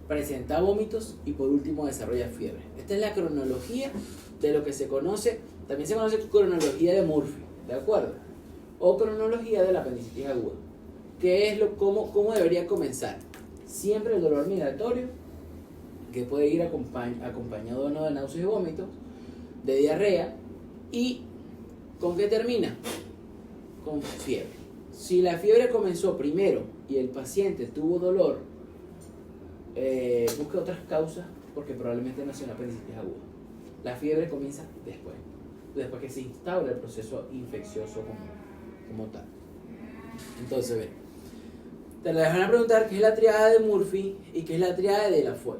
presenta vómitos y por último desarrolla fiebre. Esta es la cronología de lo que se conoce, también se conoce cronología de Murphy, ¿de acuerdo? O cronología de la apendicitis aguda. ¿Qué es cómo debería comenzar? Siempre el dolor migratorio, que puede ir acompañado no de náuseas y vómitos, de diarrea, y ¿con qué termina? Con fiebre. Si la fiebre comenzó primero y el paciente tuvo dolor, busque otras causas porque probablemente no sea una apendicitis aguda. La fiebre comienza después que se instaura el proceso infeccioso como tal. Entonces, ven, te la van a preguntar qué es la triada de Murphy y qué es la triada de Delafoy.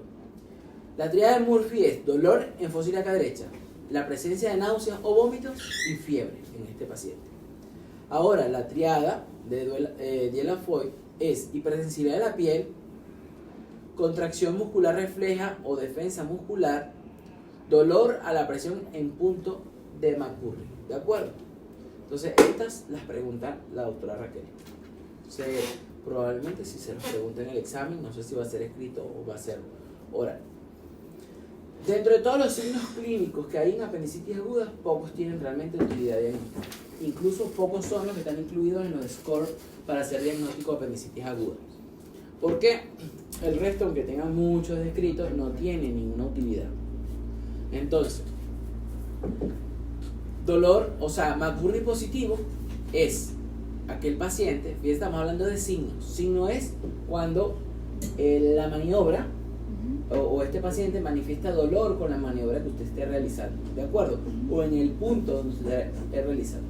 La triada de Murphy es dolor en fosa ilíaca derecha, la presencia de náuseas o vómitos y fiebre en este paciente. Ahora, la triada de Delafoy es hipersensibilidad de la piel, contracción muscular refleja o defensa muscular, dolor a la presión en punto de McCurry. ¿De acuerdo? Entonces, estas las pregunta la doctora Raquel. Probablemente si se los pregunta en el examen, no sé si va a ser escrito o va a ser oral. Dentro de todos los signos clínicos que hay en apendicitis aguda, pocos tienen realmente utilidad diagnóstica. Incluso pocos son los que están incluidos en los scores para hacer diagnóstico de apendicitis aguda. Porque el resto, aunque tengan muchos descritos, no tiene ninguna utilidad. Entonces, dolor, o sea, McCurry positivo es aquel paciente, fíjense, estamos hablando de signos. Signo es cuando la maniobra o este paciente manifiesta dolor con la maniobra que usted esté realizando, ¿de acuerdo? O en el punto donde usted esté realizando.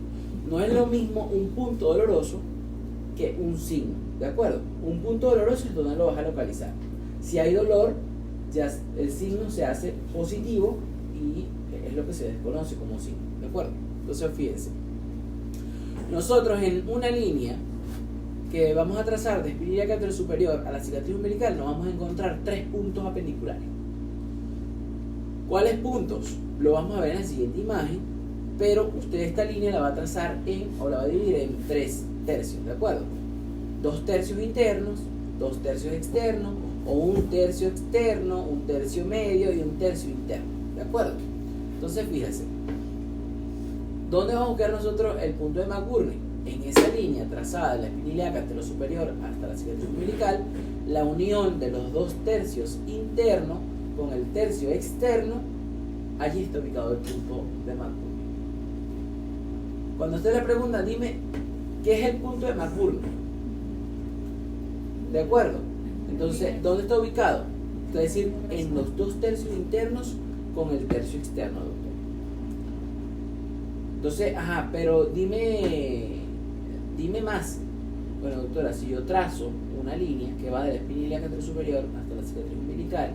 No es lo mismo un punto doloroso que un signo, ¿de acuerdo? Un punto doloroso es donde lo vas a localizar. Si hay dolor, ya el signo se hace positivo y es lo que se desconoce como signo, ¿de acuerdo? Entonces fíjense, nosotros en una línea que vamos a trazar de espina ilíaca anterosuperior a la cicatriz umbilical nos vamos a encontrar 3 puntos apendiculares. ¿Cuáles puntos? Lo vamos a ver en la siguiente imagen, pero usted esta línea la va a trazar o la va a dividir en 3 tercios, ¿de acuerdo? 2 tercios internos, 2 tercios externos, o 1 tercio externo, 1 tercio medio y 1 tercio interno, ¿de acuerdo? Entonces fíjense, ¿dónde vamos a buscar nosotros el punto de McCurry? En esa línea trazada de la espina ilíaca anterosuperior hasta la cicatriz umbilical, la unión de los 2 tercios internos con el tercio externo, allí está ubicado el punto de McCurry. Cuando usted le pregunta, dime, ¿qué es el punto de McCurry? ¿De acuerdo? Entonces, ¿dónde está ubicado? Es decir, en los 2 tercios internos con el tercio externo, doctor. Entonces, pero dime más. Bueno, doctora, si yo trazo una línea que va de la espina ilíaca anterosuperior hasta la cicatriz umbilical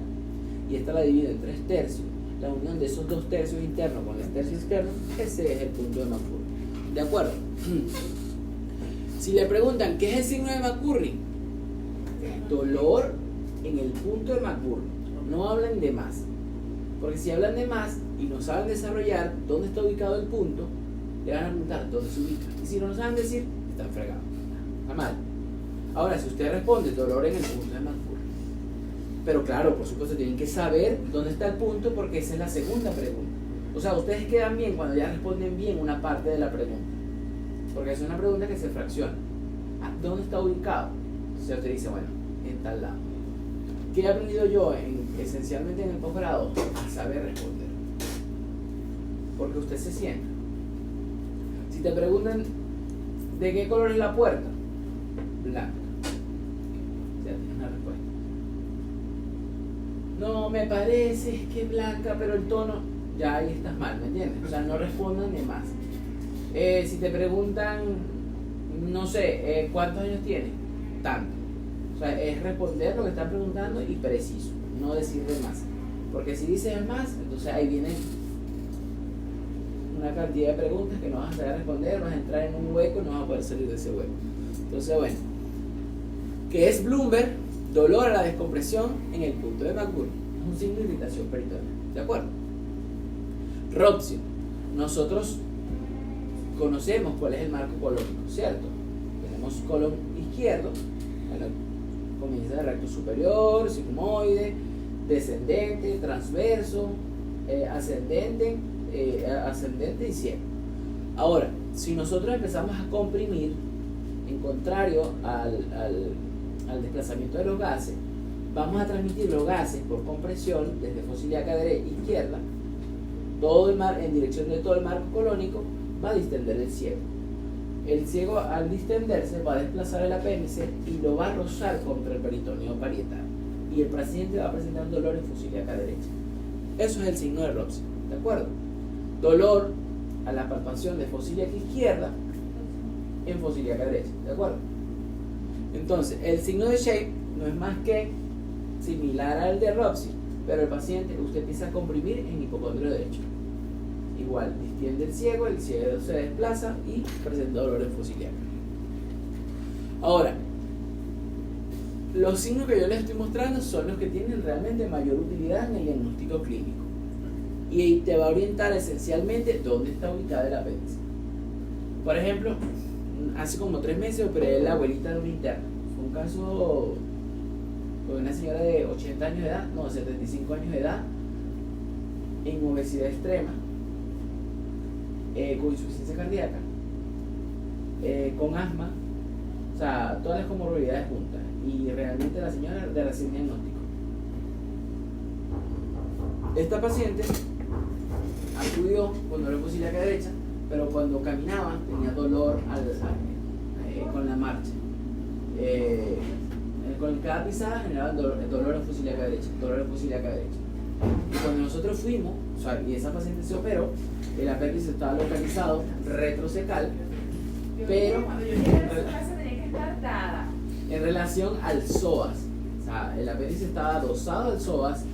y esta la divido en 3 tercios, la unión de esos 2 tercios internos con el tercio externo, ese es el punto de McCurry. ¿De acuerdo? Si le preguntan ¿qué es el signo de McCurry? Dolor en el punto de McCurry. No hablan de más. Porque si hablan de más y no saben desarrollar dónde está ubicado el punto, le van a preguntar dónde se ubica. Y si no lo saben decir, están fregados. Está mal. Ahora, si usted responde dolor en el punto de McCurry, pero claro, por supuesto, tienen que saber dónde está el punto porque esa es la segunda pregunta. O sea, ustedes quedan bien cuando ya responden bien una parte de la pregunta. Porque es una pregunta que se fracciona. ¿Dónde está ubicado? O sea, usted dice, bueno, en tal lado. ¿Qué he aprendido yo esencialmente en el posgrado? A saber responder. Porque usted se sienta. Si te preguntan ¿de qué color es la puerta? Blanca. Ya tienes una respuesta. No, me parece que es blanca, pero el tono, ya ahí estás mal, ¿me entiendes? O sea, no respondan de más. Si te preguntan, no sé, ¿cuántos años tienes? Tanto. O sea, es responder lo que están preguntando y preciso, no decir de más. Porque si dices más, entonces ahí viene una cantidad de preguntas que no vas a saber responder, vas a entrar en un hueco y no vas a poder salir de ese hueco. Entonces, bueno, ¿qué es Bloomberg? Dolor a la descompresión en el punto de McCurry. Es un signo de irritación peritoneal. ¿De acuerdo? Rhopsia. Nosotros conocemos cuál es el marco colónico, ¿cierto? Tenemos colon izquierdo, bueno, comienza de recto superior, sigmoide, descendente, transverso, ascendente y ciego. Ahora, si nosotros empezamos a comprimir, en contrario al desplazamiento de los gases, vamos a transmitir los gases por compresión desde fosa ilíaca izquierda, todo en dirección de todo el marco colónico, va a distender el ciego. El ciego, al distenderse, va a desplazar el apéndice y lo va a rozar contra el peritoneo parietal. Y el paciente va a presentar un dolor en fosa ilíaca derecha. Eso es el signo de Rhopsia, ¿de acuerdo? Dolor a la palpación de fosa ilíaca izquierda en fosa ilíaca derecha, ¿de acuerdo? Entonces, el signo de Shape no es más que similar al de Rhopsia, pero el paciente, usted empieza a comprimir en hipocondrio derecho. Igual, distiende el ciego se desplaza y presenta dolor en fosa ilíaca. Ahora, los signos que yo les estoy mostrando son los que tienen realmente mayor utilidad en el diagnóstico clínico. Y te va a orientar esencialmente dónde está ubicada el apéndice. Por ejemplo, hace como 3 meses operé a la abuelita de una interna. Fue un caso con una señora de 80 años de edad, no, 75 años de edad, en obesidad extrema, con insuficiencia cardíaca, con asma, o sea, todas las comorbilidades juntas. Y realmente la señora de recién diagnóstico. Esta paciente acudió con dolor en fosa ilíaca derecha, pero cuando caminaba tenía dolor con la marcha. Con cada pisada generaba dolor en fosa ilíaca derecha, dolor en fosa ilíaca derecha. Y cuando nosotros fuimos, o sea, y esa paciente se operó, el apéndice estaba localizado retrocecal, pero en relación al psoas. O sea, el apéndice estaba adosado al psoas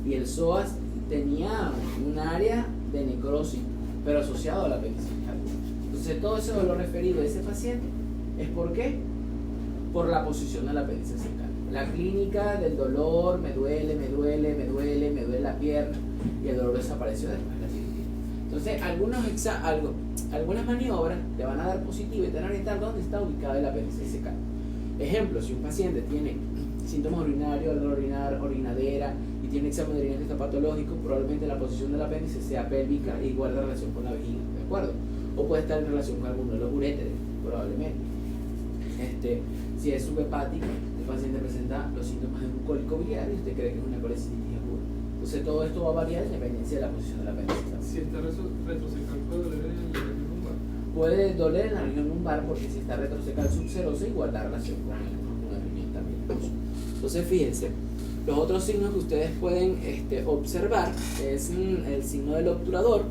y el psoas tenía un área de necrosis, pero asociado al apéndice. Entonces, todo ese dolor referido a ese paciente es ¿por qué? Por la posición del apéndice cercal. La clínica del dolor, me duele la pierna, y el dolor desapareció después de la cirugía. Entonces, algunas maniobras te van a dar positivo y te van a orientar dónde está ubicado el apéndice cercal. Ejemplo, si un paciente tiene síntomas urinarios, dolor orinadera y tiene examen de orina que está patológico, probablemente la posición del apéndice sea pélvica y guarda relación con la vejiga, ¿de acuerdo? O puede estar en relación con alguno de los uréteres, probablemente. Si es subhepático, el paciente presenta los síntomas de un cólico biliar y usted cree que es una colecitis aguda. Entonces todo esto va a variar en dependencia de la posición del apéndice. Si está retrocecal, ¿puede doler en la región lumbar? Puede doler en la región lumbar porque si está retrocecal subserosa y guarda relación con la riñón también. Entonces fíjense, los otros signos que ustedes pueden observar es el signo del obturador.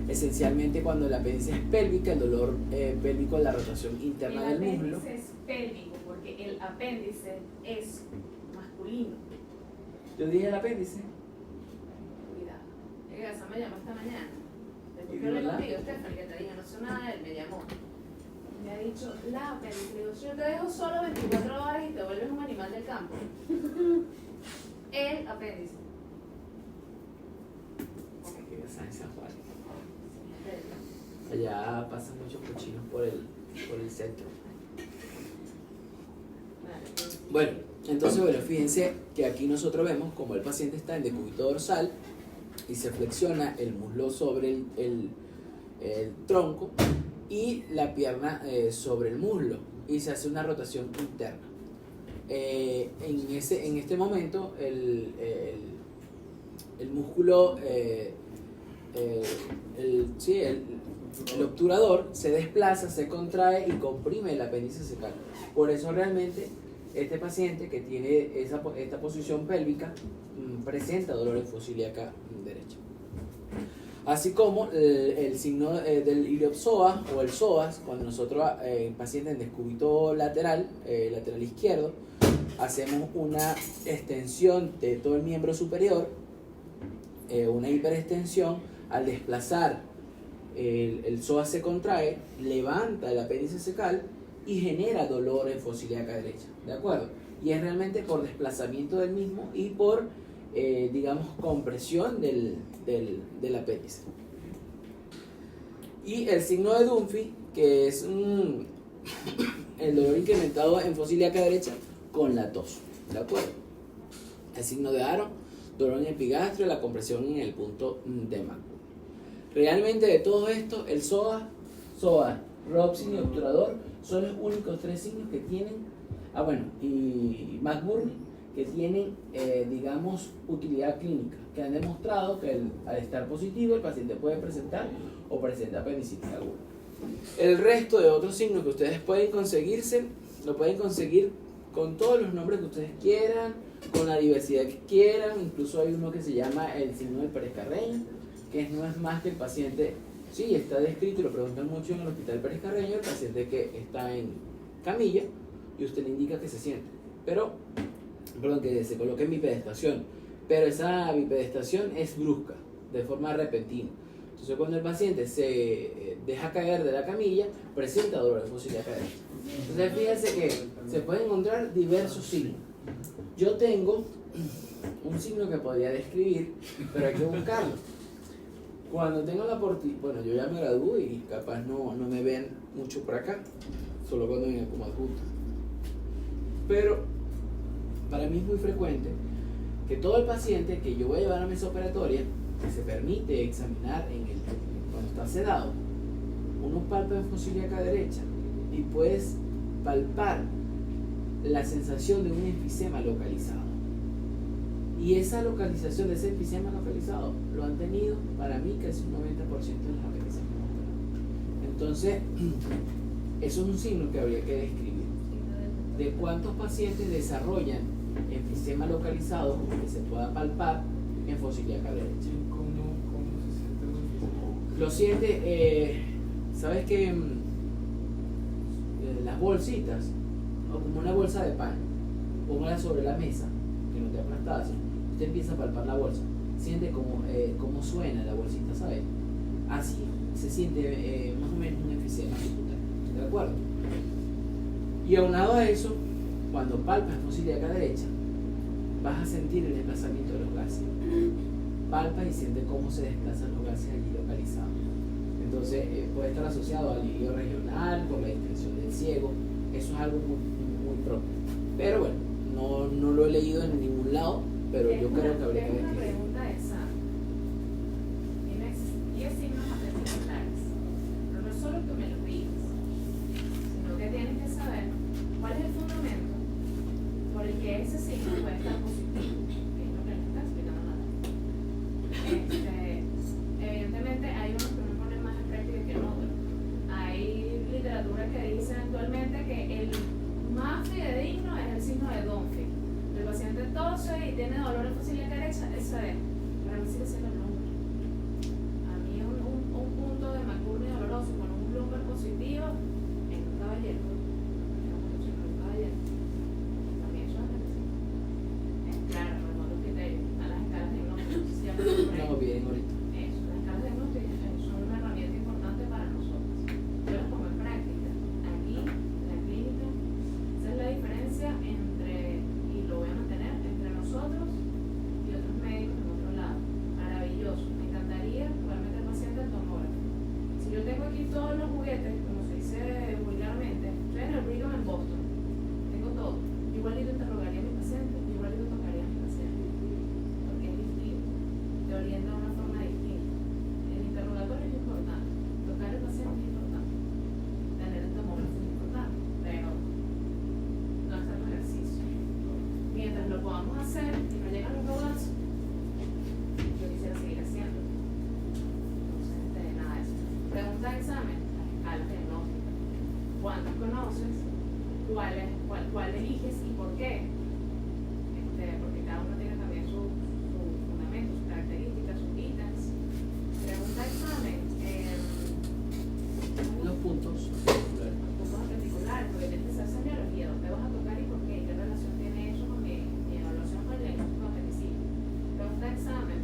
Esencialmente cuando el apéndice es pélvica, el dolor pélvico es la rotación interna del muslo. El apéndice es pélvico porque el apéndice es masculino. Yo dije el apéndice. Cuidado. Esa me llamó esta mañana. Después ¿Y que hablé verdad? contigo, Stephanie, que te dije, no sé nada de él, me llamó. Me ha dicho, la apéndice. Digo, si yo te dejo solo 24 horas y te vuelves un animal del campo. El apéndice. Allá pasan muchos cochinos por el centro. Bueno, entonces, fíjense que aquí nosotros vemos como el paciente está en decúbito dorsal y se flexiona el muslo sobre el tronco y la pierna sobre el muslo y se hace una rotación interna. En este momento el músculo, el obturador se desplaza, se contrae y comprime el apéndice secal. Por eso realmente este paciente que tiene esta posición pélvica presenta dolor en fosa ilíaca derecha. Así como el signo del iliopsoas o el psoas, cuando nosotros en paciente en descúbito lateral izquierdo, hacemos una extensión de todo el miembro superior, una hiperextensión. Al desplazar el psoas se contrae, levanta el apéndice secal y genera dolor en fosa ilíaca derecha, ¿de acuerdo? Y es realmente por desplazamiento del mismo y por, compresión del apéndice. Y el signo de Dunphy, que es el dolor incrementado en fosa ilíaca derecha con la tos, ¿de acuerdo? El signo de Aron, dolor en el epigastrio, la compresión en el punto de mácula. Realmente de todo esto, el psoas, Robson y obturador son los únicos tres signos que tienen, y McBurney, que tienen, utilidad clínica, que han demostrado que al estar positivo el paciente puede presentar o presenta apendicitis aguda. El resto de otros signos que ustedes pueden conseguirse, lo pueden conseguir con todos los nombres que ustedes quieran, con la diversidad que quieran. Incluso hay uno que se llama el signo del Pérez Carreño, que no es más que el paciente, sí, está descrito y lo preguntan mucho en el hospital Pérez Carreño, el paciente que está en camilla y usted le indica que se siente, que se coloque en bipedestación, pero esa bipedestación es brusca, de forma repentina. Entonces cuando el paciente se deja caer de la camilla, presenta dolor en fosa ilíaca derecha. Entonces fíjense que se pueden encontrar diversos signos. Yo tengo un signo que podría describir, pero hay que buscarlo. Cuando tengo la yo ya me gradúo y capaz no me ven mucho por acá, solo cuando venga como adjunto. Pero para mí es muy frecuente que todo el paciente que yo voy a llevar a mesa operatoria, que se permite examinar cuando está sedado, uno palpa en fosa ilíaca derecha y puedes palpar la sensación de un enfisema localizado. Y esa localización de ese enfisema localizado lo han tenido, para mí, casi un 90% de los apéndices que hemos operado. Entonces, eso es un signo que habría que describir. De cuántos pacientes desarrollan enfisema localizado que se pueda palpar en fosa ilíaca derecha. ¿Cómo se siente el enfisema? Lo siente, ¿sabes qué? Las bolsitas, o como una bolsa de pan, póngala sobre la mesa, que no te aplastadas. Usted empieza a palpar la bolsa, siente cómo suena la bolsita, ¿sabes? Así se siente más o menos un enfisema, ¿de acuerdo? Y aunado a eso, cuando palpas en fosa ilíaca derecha, vas a sentir el desplazamiento de los gases. Palpa y siente cómo se desplazan los gases allí localizados. Entonces puede estar asociado al alivio regional, por la distensión del ciego. Eso es algo muy propio. Pero bueno, no lo he leído en ningún lado, pero yo creo que habría que una describir. pregunta esa. Tienes 10 signos apendiculares, pero no es solo que me los digas, sino que tienes que saber cuál es el fundamento por el que ese signo puede estar positivo, que es lo que le está explicando nada. Evidentemente hay unos que me ponen más en práctica que en otros. Hay literatura que dice actualmente que el más fidedigno es el signo de Dunphy. El paciente tose y tiene dolor en fosa ilíaca derecha, eso es. Para mí sigue siendo el lumbar. A mí un punto de McBurney doloroso con un lumbar positivo en un caballero. También eso es claro, no los criterios, a las escalas diagnósticas siempre No, bien, ahorita. eso, las escalas diagnósticas son una herramienta importante para nosotros. Yo las pongo en práctica. Aquí, en la clínica, esa es la diferencia entre, y lo voy a mantener, entre nosotros y otros médicos en otro lado. todos los juguetes, como se dice vulgarmente. Estoy en el Brigham en Boston. Tengo todo. Igualito interrogaría a mi paciente, igualito tocaría a mi paciente. Porque es distinto. Te orienta de una forma distinta. El interrogatorio es importante. Tocar al paciente es importante. Tener el tomógrafo es importante. Pero no hacer el ejercicio. Mientras lo podamos hacer y no llegan los robots, yo quisiera seguir haciendo. Entonces, nada de eso. Pregunta de examen, las escalas diagnósticas. ¿Cuántas conoces? ¿Cuál eliges y por qué? Porque cada uno tiene también su fundamento, sus características, sus ítems. Pregunta de examen. Los puntos. Los puntos particulares, porque tienes que ser semiología, dónde vas a tocar y por qué, qué relación tiene eso con mi evaluación con el diagnóstico de apendicitis. Pregunta de examen.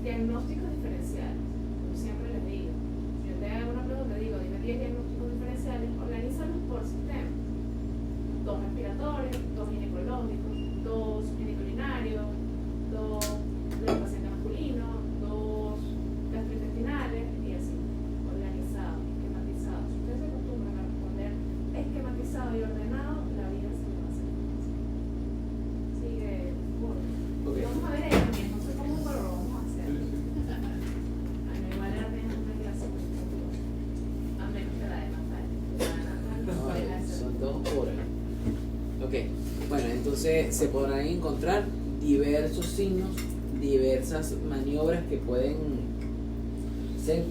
Diagnósticos diferenciales. Como siempre les digo, si yo te hago una pregunta, digo, dime 10 diagnósticos diferenciales, organízalos por sistema. 2 respiratorios, 2 ginecológicos, 2 ginecourinarios, 2 del paciente masculino, 2 gastrointestinales y así, organizados, esquematizados. Si ustedes se acostumbran a responder esquematizado y ordenado, la vida se me va a hacer fácil. Sigue, bueno. Okay. Vamos a ver esto, y no sé cómo, pero lo vamos a hacer. A mí me vale la pena una clase, a menos que la de Natalia. Son 2 horas. Ok, bueno, entonces se podrán encontrar diversos signos, diversas maniobras que pueden ser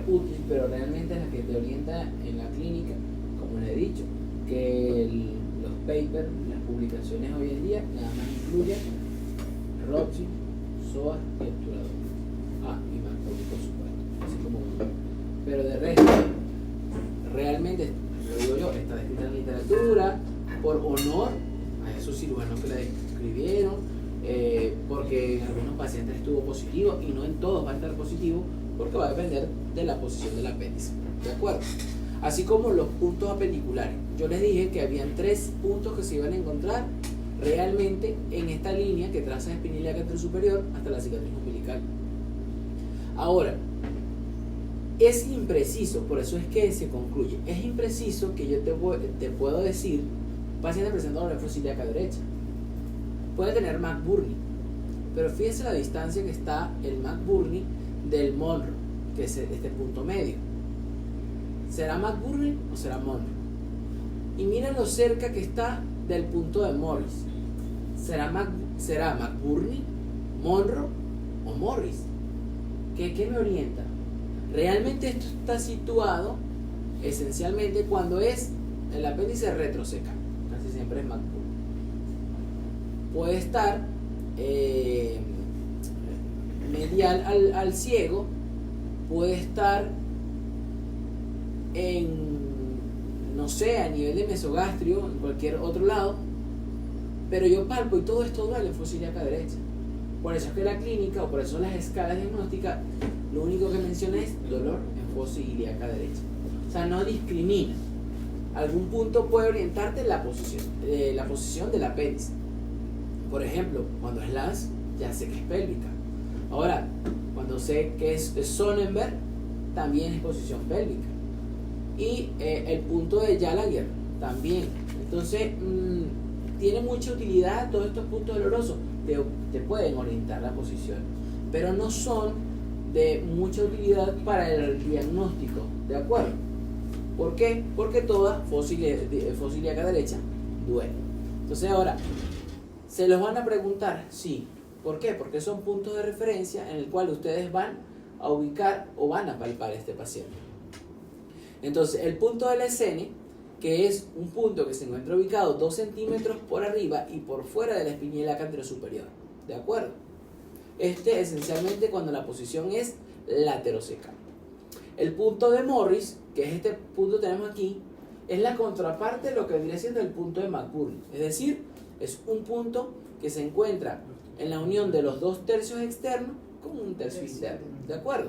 útiles, pero realmente las que te orientan en la clínica, como les he dicho, que los papers, las publicaciones hoy en día, nada más incluyen ROPSI, SOA y obturador. Y MACPOLI, por supuesto, así como uno. Pero de resto, realmente, lo digo yo, está escrita en literatura, por honor a esos cirujanos que la escribieron, porque en algunos pacientes estuvo positivo y no en todos va a estar positivo, porque va a depender de la posición del apéndice. ¿De acuerdo? Así como los puntos apendiculares. Yo les dije que habían 3 puntos que se iban a encontrar realmente en esta línea que traza la espina ilíaca anterosuperior hasta la cicatriz umbilical. Ahora, es impreciso, por eso es que se concluye, es impreciso que yo te puedo decir, paciente presenta dolor ilíaca derecha, puede tener McBurney, pero fíjense la distancia que está el McBurney del Monro, que es este punto medio. ¿Será McBurney o será Monro? Y miren lo cerca que está del punto de Morris. ¿Será McBurney, Monro o Morris? ¿Qué me orienta? Realmente esto está situado esencialmente cuando es el apéndice retroseca, casi siempre es McBurney. Puede estar medial al ciego, puede estar en, no sé, a nivel de mesogastrio, en cualquier otro lado, pero yo palpo y todo esto duele en fosa ilíaca derecha. Por eso es que la clínica, o por eso las escalas diagnósticas, lo único que menciona es dolor en fosa ilíaca derecha. O sea, no discrimina. Algún punto puede orientarte en la posición del apéndice. Por ejemplo, cuando es LAS, ya sé que es pélvica. Ahora, cuando sé que es Sonnenberg, también es posición pélvica. Y el punto de Gallagher también. Entonces, tiene mucha utilidad todos estos puntos dolorosos. Te pueden orientar la posición, pero no son de mucha utilidad para el diagnóstico, ¿de acuerdo? ¿Por qué? Porque toda fosa ilíaca derecha duele. Entonces ahora, ¿se los van a preguntar? Sí. ¿Por qué? Porque son puntos de referencia en el cual ustedes van a ubicar o van a palpar a este paciente. Entonces, el punto del SN, que es un punto que se encuentra ubicado 2 centímetros por arriba y por fuera de la espina ilíaca anterosuperior. ¿De acuerdo? Esencialmente cuando la posición es lateroseca. El punto de Morris, que es este punto que tenemos aquí, es la contraparte de lo que vendría siendo el punto de McBurney. Es decir, es un punto que se encuentra en la unión de los 2 tercios externos con un tercio interno. ¿De acuerdo?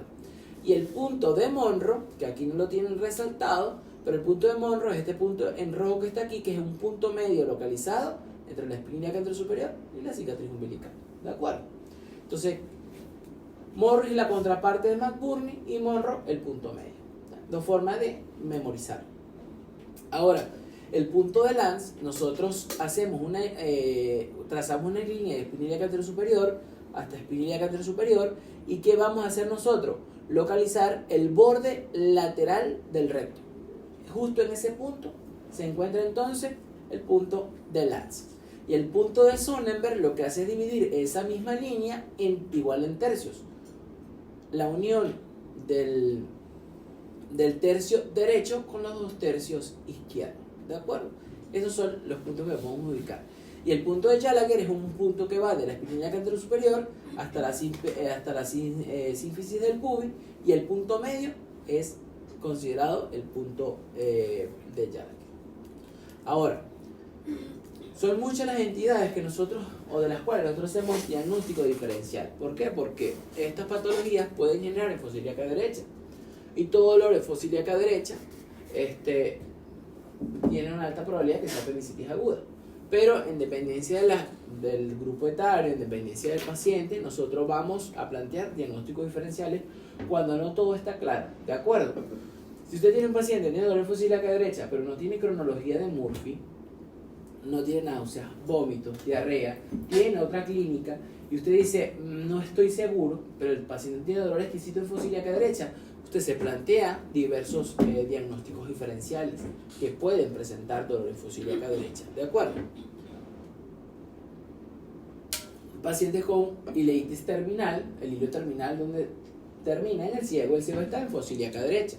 Y el punto de Monro, que aquí no lo tienen resaltado, pero el punto de Monro es este punto en rojo que está aquí, que es un punto medio localizado entre la espina ilíaca anterosuperior y la cicatriz umbilical. ¿De acuerdo? Entonces, Morris la contraparte de McBurney y Monro el punto medio. Dos formas de memorizar. Ahora, el punto de Lance, nosotros hacemos trazamos una línea de espinilla anterior superior hasta espinilla anterior superior. ¿Y qué vamos a hacer nosotros? Localizar el borde lateral del recto. Justo en ese punto se encuentra entonces el punto de Lance. Y el punto de Sonnenberg lo que hace es dividir esa misma línea igual en tercios. La unión del tercio derecho con los dos tercios izquierdos. ¿De acuerdo? Esos son los puntos que podemos ubicar. Y el punto de Gallagher es un punto que va de la espinilla anterior superior hasta la sínfisis del pubis, y el punto medio es considerado el punto de Gallagher. Ahora, son muchas las entidades que nosotros, o de las cuales nosotros hacemos diagnóstico diferencial. ¿Por qué? Porque estas patologías pueden generar enfosía ilíaca derecha. Y todo dolor de enfosía ilíaca derecha tiene una alta probabilidad de que sea apendicitis aguda. Pero en dependencia del grupo etario, en dependencia del paciente, nosotros vamos a plantear diagnósticos diferenciales cuando no todo está claro. ¿De acuerdo? Si usted tiene un paciente que tiene dolor de enfosía ilíaca derecha, pero no tiene cronología de Murphy, no tiene náuseas, vómitos, diarrea, tiene otra clínica, y usted dice, no estoy seguro, pero el paciente tiene dolor exquisito de enfosía ilíaca derecha, usted se plantea diversos diagnósticos diferenciales que pueden presentar dolor de enfosía ilíaca derecha. ¿De acuerdo? Pacientes con ileitis terminal, el hilo terminal donde termina en el ciego está en enfosía ilíaca derecha.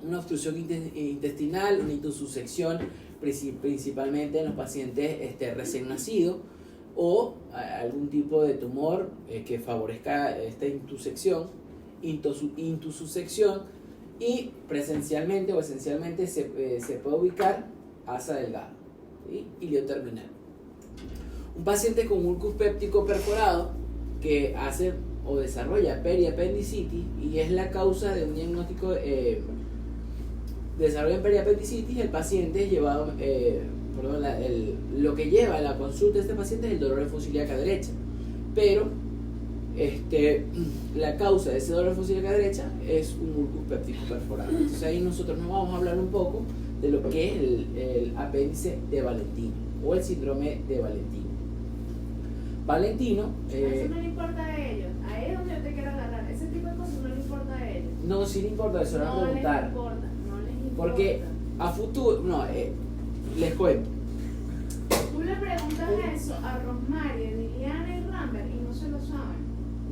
Una obstrucción intestinal, una intussusección, principalmente en los pacientes recién nacidos, o algún tipo de tumor que favorezca esta intussusección, y presencialmente o esencialmente se puede ubicar asa delgada, ¿sí? Ilio terminal. Un paciente con ulcus péptico perforado que hace o desarrolla periapendicitis, y es la causa de un diagnóstico desarrollo en periapendicitis, el paciente es llevado, lo que lleva a la consulta de este paciente es el dolor de enfosía ilíaca derecha, pero la causa de ese dolor de enfosía ilíaca derecha es un ulcus péptico perforado. Entonces ahí nosotros nos vamos a hablar un poco de lo que es el apéndice de Valentino o el síndrome de Valentino. Valentino eso no le importa a ellos, ahí es donde yo te quiero agarrar, ese tipo de cosas no le importa a ellos. No, sí le importa, eso no les preguntar. No les importa. Porque a futuro, les cuento. Tú le preguntas eso a Rosmarie, Liliana y Rambert y no se lo saben.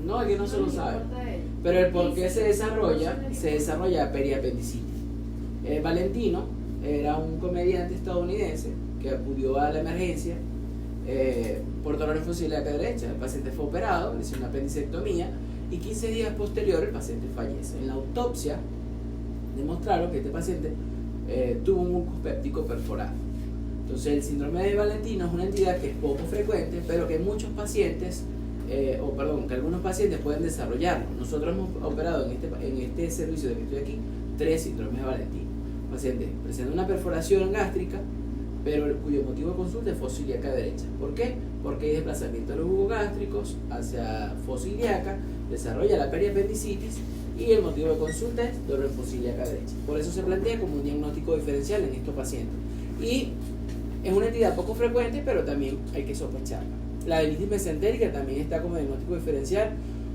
No, es que no se lo saben. Pero el por qué se desarrolla periapendicitis. Valentino era un comediante estadounidense que acudió a la emergencia por dolor de enfosía ilíaca derecha. El paciente fue operado, le hicieron una apendicectomía y 15 días posterior el paciente fallece. En la autopsia demostraron que este paciente tuvo un ulcus péptico perforado. Entonces el síndrome de Valentino es una entidad que es poco frecuente, pero que muchos pacientes, que algunos pacientes pueden desarrollarlo. Nosotros hemos operado en este servicio de que estoy aquí 3 síndromes de Valentino. El paciente presenta una perforación gástrica, pero cuyo motivo de consulta es fosa ilíaca derecha. ¿Por qué? Porque hay desplazamiento de los jugos gástricos hacia fosa ilíaca, desarrolla la periapendicitis, y el motivo de consulta es dolor de enfosía ilíaca derecha. Por eso se plantea como un diagnóstico diferencial en estos pacientes. Y es una entidad poco frecuente, pero también hay que sospecharla. La adenitis mesentérica también está como diagnóstico diferencial.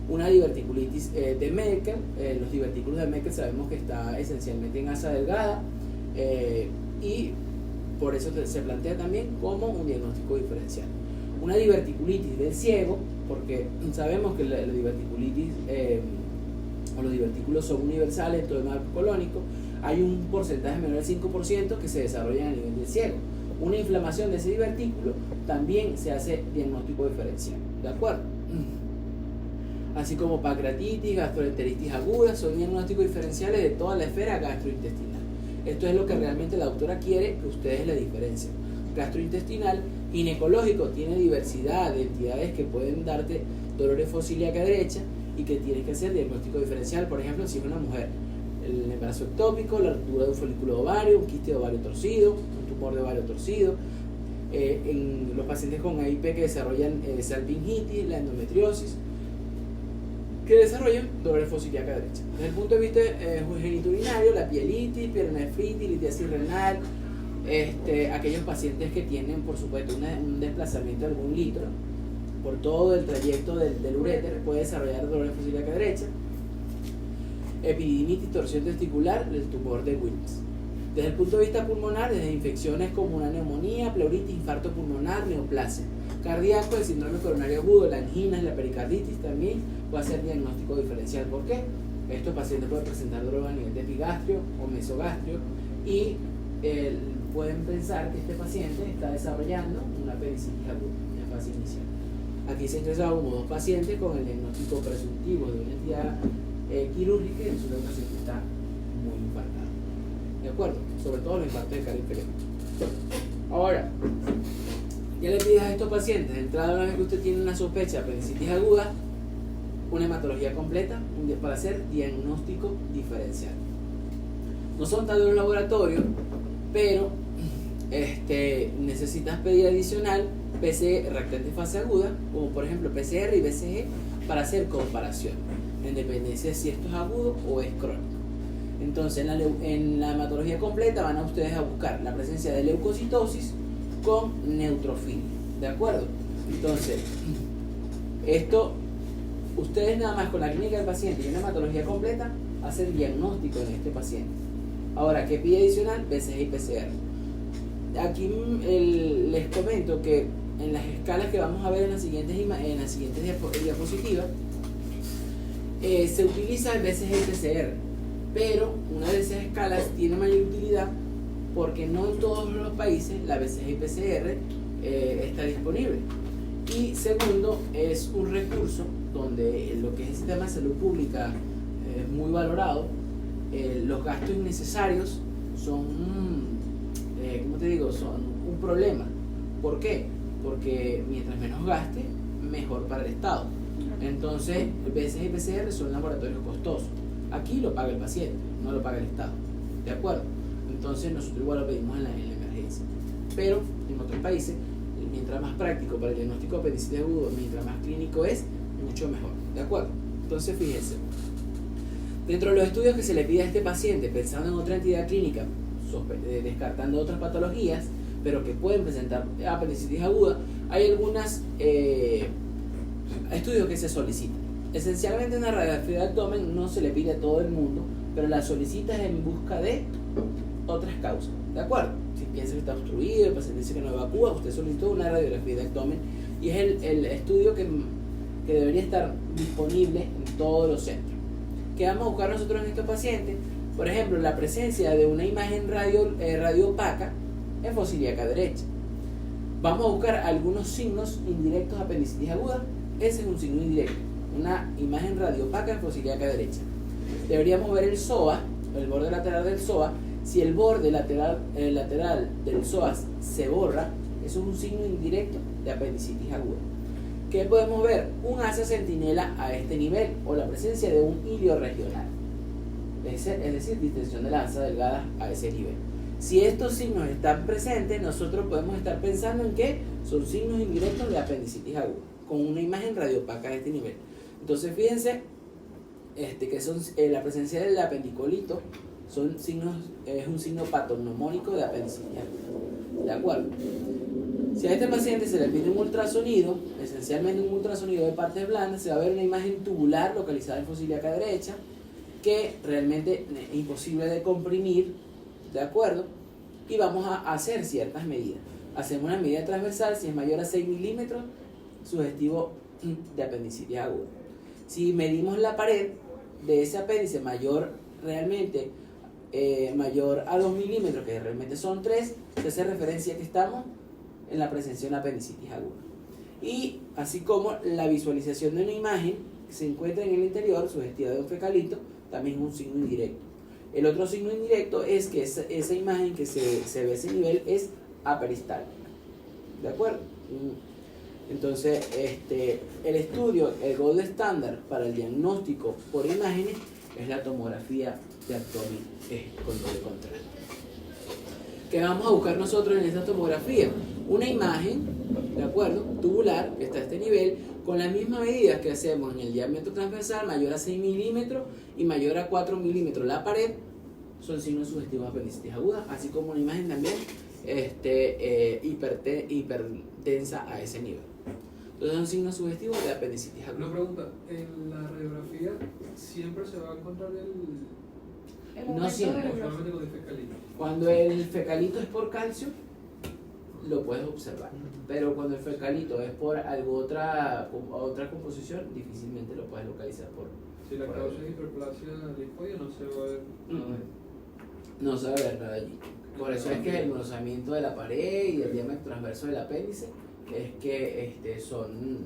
Una diverticulitis de Meckel. Los divertículos de Meckel sabemos que está esencialmente en asa delgada, y por eso se plantea también como un diagnóstico diferencial. Una diverticulitis del ciego, porque sabemos que la diverticulitis o los divertículos son universales en todo el marco colónico. Hay un porcentaje menor del 5% que se desarrolla a nivel del ciego. Una inflamación de ese divertículo también se hace diagnóstico diferencial. ¿De acuerdo? Así como pancreatitis, gastroenteritis aguda, son diagnósticos diferenciales de toda la esfera gastrointestinal. Esto es lo que realmente la doctora quiere que ustedes le diferencien. Gastrointestinal, ginecológico, tiene diversidad de entidades que pueden darte dolor de fosa ilíaca derecha y que tienes que hacer diagnóstico diferencial. Por ejemplo, si es una mujer, el embarazo ectópico, la ruptura de un folículo de ovario, un quiste de ovario torcido, un tumor de ovario torcido. En los pacientes con AIP que desarrollan salpingitis, la endometriosis. que desarrollan dolor fosiliaca derecha. Desde el punto de vista genitourinario, la pielitis, pielonefritis, litiasis renal, aquellos pacientes que tienen, por supuesto, un desplazamiento de algún litro por todo el trayecto del uréter, puede desarrollar dolor fosiliaca derecha, epididimitis, torsión testicular, el tumor de Wilms. Desde el punto de vista pulmonar, desde infecciones como una neumonía, pleuritis, infarto pulmonar, neoplasia. Cardíaco, el síndrome coronario agudo, la angina, la pericarditis también puede ser diagnóstico diferencial. ¿Por qué? Estos pacientes pueden presentar dolor a nivel de epigastrio o mesogastrio y pueden pensar que este paciente está desarrollando una apendicitis aguda en fase inicial. Aquí se han ingresado como 2 pacientes con el diagnóstico presuntivo de una entidad quirúrgica y resulta que el paciente está muy infartado. ¿De acuerdo? Sobre todo los infartos de cara inferior. Ahora, ¿qué le pides a estos pacientes? De entrada, una vez que usted tiene una sospecha de apendicitis aguda, una hematología completa para hacer diagnóstico diferencial. No son tanto en el laboratorio, pero necesitas pedir adicional PCR reactante en fase aguda, como por ejemplo PCR y BCG, para hacer comparación, en dependencia de si esto es agudo o es crónico. Entonces, en la hematología completa van a ustedes a buscar la presencia de leucocitosis con neutrofilia, ¿de acuerdo? Entonces, ustedes nada más con la clínica del paciente y una hematología completa hacen diagnóstico en este paciente. Ahora, ¿qué pide adicional? BCG y PCR. Aquí les comento que en las escalas que vamos a ver en las siguientes diapositivas, se utiliza el BCG y PCR, pero una de esas escalas tiene mayor utilidad porque no en todos los países la BCG y PCR está disponible. Y segundo, es un recurso donde lo que es el sistema de salud pública es muy valorado. Los gastos innecesarios son, son un problema. ¿Por qué? Porque mientras menos gaste, mejor para el Estado. Entonces, el BCG y PCR son laboratorios costosos. Aquí lo paga el paciente, no lo paga el Estado. ¿De acuerdo? Entonces, nosotros igual lo pedimos en la emergencia. Pero en otros países, mientras más práctico para el diagnóstico de apendicitis agudo, mientras más clínico es, mucho mejor. ¿De acuerdo? Entonces, fíjense. Dentro de los estudios que se le pide a este paciente, pensando en otra entidad clínica, descartando otras patologías, pero que pueden presentar apendicitis aguda, hay algunos estudios que se solicitan. Esencialmente una radiografía de abdomen no se le pide a todo el mundo, pero la solicitas en busca de otras causas. ¿De acuerdo? Si piensa que está obstruido, el paciente dice que no evacúa, usted solicitó una radiografía de abdomen y es el estudio que debería estar disponible en todos los centros. ¿Qué vamos a buscar nosotros en estos pacientes? Por ejemplo, la presencia de una imagen radiopaca en fosa ilíaca derecha. Vamos a buscar algunos signos indirectos de apendicitis aguda. Ese es un signo indirecto, una imagen radiopaca en fosa ilíaca derecha. Deberíamos ver el psoas, el borde lateral del psoas. Si el borde lateral del psoas se borra, eso es un signo indirecto de apendicitis aguda. ¿Qué podemos ver? Un asa centinela a este nivel o la presencia de un hilio regional, es decir, distensión de la asa delgada a ese nivel. Si estos signos están presentes, nosotros podemos estar pensando en que son signos indirectos de apendicitis aguda, con una imagen radiopaca a este nivel. Entonces fíjense que son la presencia del apendicolito son signos, es un signo patognomónico de apendicitis aguda. ¿De acuerdo? Si a este paciente se le pide un ultrasonido, esencialmente un ultrasonido de partes blandas, se va a ver una imagen tubular localizada en fosa ilíaca derecha que realmente es imposible de comprimir, ¿de acuerdo? Y vamos a hacer ciertas medidas. Hacemos una medida transversal, si es mayor a 6 milímetros, sugestivo de apendicitis aguda. Si medimos la pared de ese apéndice mayor a 2 milímetros, que realmente son 3, se hace referencia a que estamos en la presencia de una apendicitis aguda. Y así como la visualización de una imagen que se encuentra en el interior, sugestiva de un fecalito, también es un signo indirecto. El otro signo indirecto es que esa imagen que se ve a ese nivel es aperistáltica. ¿De acuerdo? Entonces, el estudio, el gold standard para el diagnóstico por imágenes es la tomografía de abdomen con doble contraste. ¿Qué vamos a buscar nosotros en esta tomografía? Una imagen, ¿de acuerdo?, tubular, que está a este nivel, con las mismas medidas que hacemos en el diámetro transversal, mayor a 6 milímetros y mayor a 4 milímetros la pared, son signos sugestivos de apendicitis aguda, así como una imagen también hipertensa a ese nivel. Entonces son signos sugestivos de apendicitis Una aguda. pregunta, en la radiografía siempre se va a encontrar No siempre. o solamente con el fecalito. Cuando el fecalito es por calcio, lo puedes observar, pero cuando el fecalito es por otra composición, difícilmente lo puedes localizar por. Si la por causa es hiperplasia linfoide no se va a ver nada. No se va a ver nada allí. Por eso es que el engrosamiento de la pared y el diámetro transverso del apéndice es que son,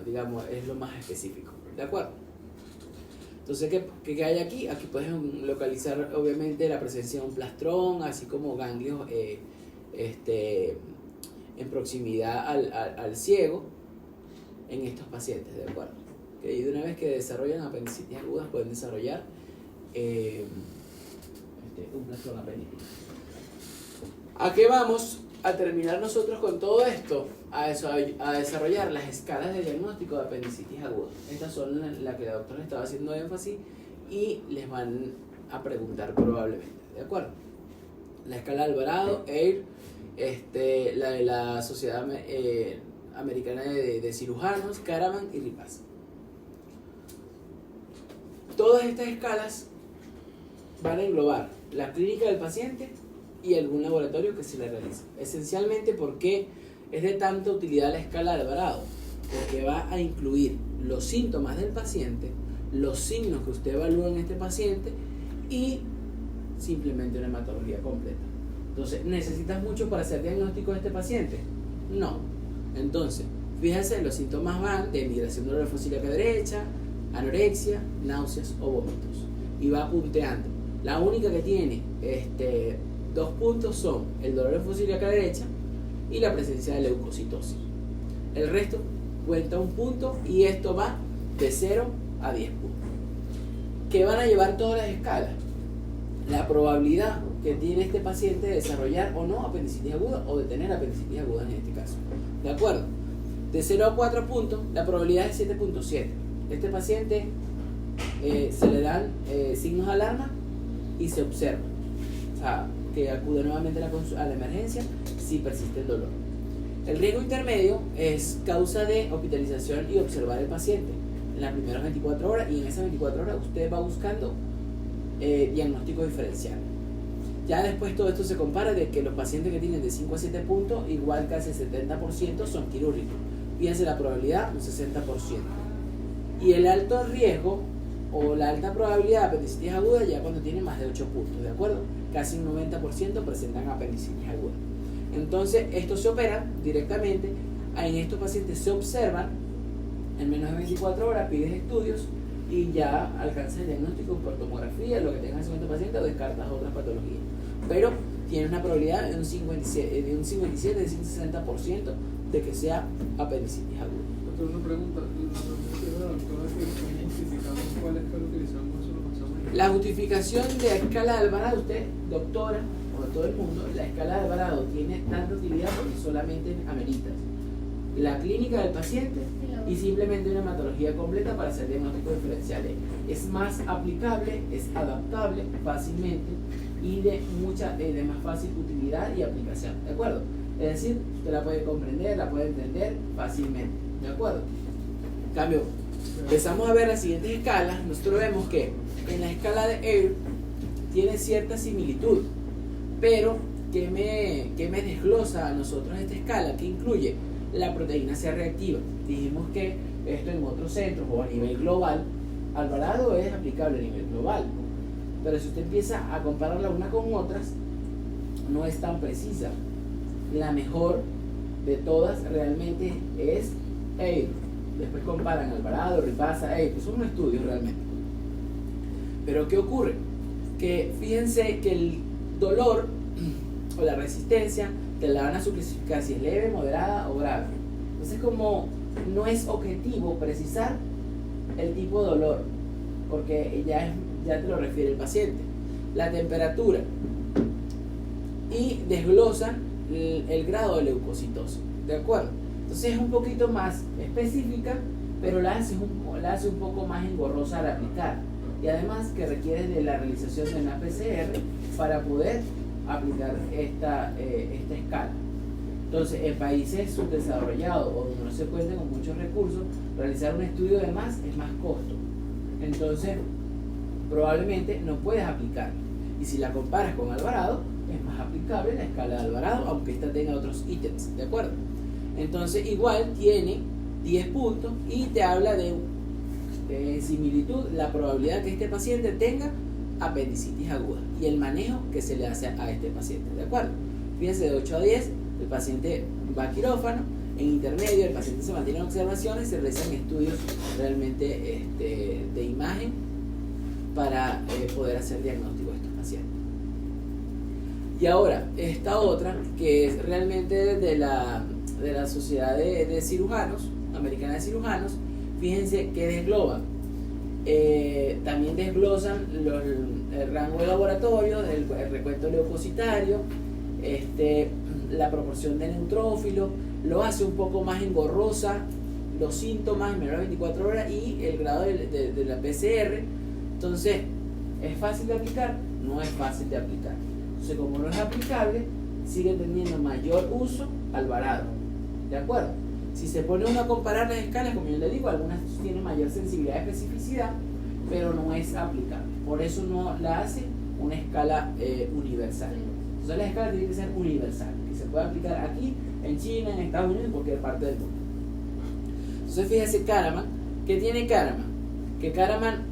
digamos, es lo más específico. ¿De acuerdo? Entonces, ¿qué hay aquí? Aquí puedes localizar obviamente la presencia de un plastrón, así como ganglios en proximidad al ciego en estos pacientes, ¿de acuerdo? Y de una vez que desarrollan apendicitis agudas pueden desarrollar un plastrón apendicito. ¿A qué vamos a terminar nosotros con todo esto? A desarrollar las escalas de diagnóstico de apendicitis aguda. Estas son las que la doctora estaba haciendo énfasis y les van a preguntar probablemente, ¿de acuerdo? La escala Alvarado, EIR, la de la Sociedad Americana de Cirujanos, Caravan y Ripaz. Todas estas escalas van a englobar la clínica del paciente y algún laboratorio que se le realice. Esencialmente, ¿por qué es de tanta utilidad la escala de Alvarado? Porque va a incluir los síntomas del paciente, los signos que usted evalúa en este paciente y simplemente una hematología completa. Entonces, ¿necesitas mucho para hacer diagnóstico de este paciente? No. Entonces, fíjense, los síntomas van de migración de la fosílica derecha, anorexia, náuseas o vómitos. Y va punteando. La única que tiene 2 puntos son el dolor en fosílica derecha y la presencia de leucocitosis. El resto cuenta 1 punto y esto va de 0 a 10 puntos. ¿Qué van a llevar todas las escalas? La probabilidad que tiene este paciente de desarrollar o no apendicitis aguda o de tener apendicitis aguda en este caso. ¿De acuerdo? De 0 a 4 puntos, la probabilidad es 7.7. Este paciente se le dan signos de alarma y se observa. O sea, que acude nuevamente a la emergencia si persiste el dolor. El riesgo intermedio es causa de hospitalización y observar al paciente en las primeras 24 horas y en esas 24 horas usted va buscando diagnóstico diferencial. Ya después todo esto se compara de que los pacientes que tienen de 5 a 7 puntos, igual casi 70% son quirúrgicos. Fíjense la probabilidad, un 60%. Y el alto riesgo o la alta probabilidad de apendicitis aguda ya cuando tiene más de 8 puntos, ¿de acuerdo? Casi un 90% presentan apendicitis aguda. Entonces, esto se opera directamente. En estos pacientes se observan en menos de 24 horas, pides estudios y ya alcanzas el diagnóstico por tomografía, lo que tengas en ese paciente, o descartas otras patologías. Pero tiene una probabilidad de un 57, de un 60% de que sea apendicitis aguda. Doctor, una pregunta. La doctora que justificamos cuál escala utilizamos, eso lo pasamos. La justificación de la escala de Alvarado, usted, doctora, o todo el mundo, la escala de Alvarado tiene tanta utilidad porque solamente amerita la clínica del paciente y simplemente una hematología completa para hacer diagnósticos diferenciales. Es más aplicable, es adaptable fácilmente y de más fácil utilidad y aplicación, ¿de acuerdo? Es decir, usted la puede comprender, la puede entender fácilmente, ¿de acuerdo? En cambio, empezamos a ver las siguientes escalas. Nosotros vemos que en la escala de EIR tiene cierta similitud, pero ¿qué me desglosa a nosotros esta escala? Que incluye la proteína C reactiva. Dijimos que esto en otros centros o a nivel global, Alvarado es aplicable a nivel global, pero si usted empieza a compararla una con otras, no es tan precisa. La mejor de todas realmente es EIR. Después comparan Alvarado, Ripasa, EIR, que son estudios realmente. Pero ¿qué ocurre? Que fíjense que el dolor o la resistencia te la van a su clasificar si es leve, moderada o grave. Entonces, como no es objetivo precisar el tipo de dolor, porque ya te lo refiere el paciente, la temperatura y desglosan el grado de leucocitosis, ¿de acuerdo? Entonces es un poquito más específica, pero la hace un poco más engorrosa al aplicar. Y además que requiere de la realización de una PCR para poder aplicar esta escala. Entonces, en países subdesarrollados o donde no se cuenten con muchos recursos, realizar un estudio de más es más costo. Entonces, probablemente no puedes aplicar. Y si la comparas con Alvarado, es más aplicable la escala de Alvarado, aunque esta tenga otros ítems, ¿de acuerdo? Entonces, igual tiene 10 puntos y te habla de similitud, la probabilidad que este paciente tenga apendicitis aguda y el manejo que se le hace a este paciente, ¿de acuerdo? Fíjense, de 8 a 10, el paciente va a quirófano, en intermedio el paciente se mantiene en observación y se realizan estudios realmente de imagen para poder hacer diagnóstico de estos pacientes. Y ahora, esta otra, que es realmente de la Sociedad de Cirujanos, Americana de Cirujanos, fíjense que desgloban. También desglosan el rango de laboratorio, el recuento leucocitario, la proporción de neutrófilos, lo hace un poco más engorrosa, los síntomas en menor de 24 horas y el grado de la PCR. Entonces, ¿es fácil de aplicar? No es fácil de aplicar. Entonces, como no es aplicable, sigue teniendo mayor uso Alvarado. ¿De acuerdo? Si se pone uno a comparar las escalas, como yo le digo, algunas tienen mayor sensibilidad y especificidad, pero no es aplicable. Por eso no la hace una escala universal. Entonces la escala tiene que ser universal, que se puede aplicar aquí, en China, en Estados Unidos, en cualquier parte del mundo. Entonces fíjese Kahneman, ¿qué tiene Kahneman? Que Kahneman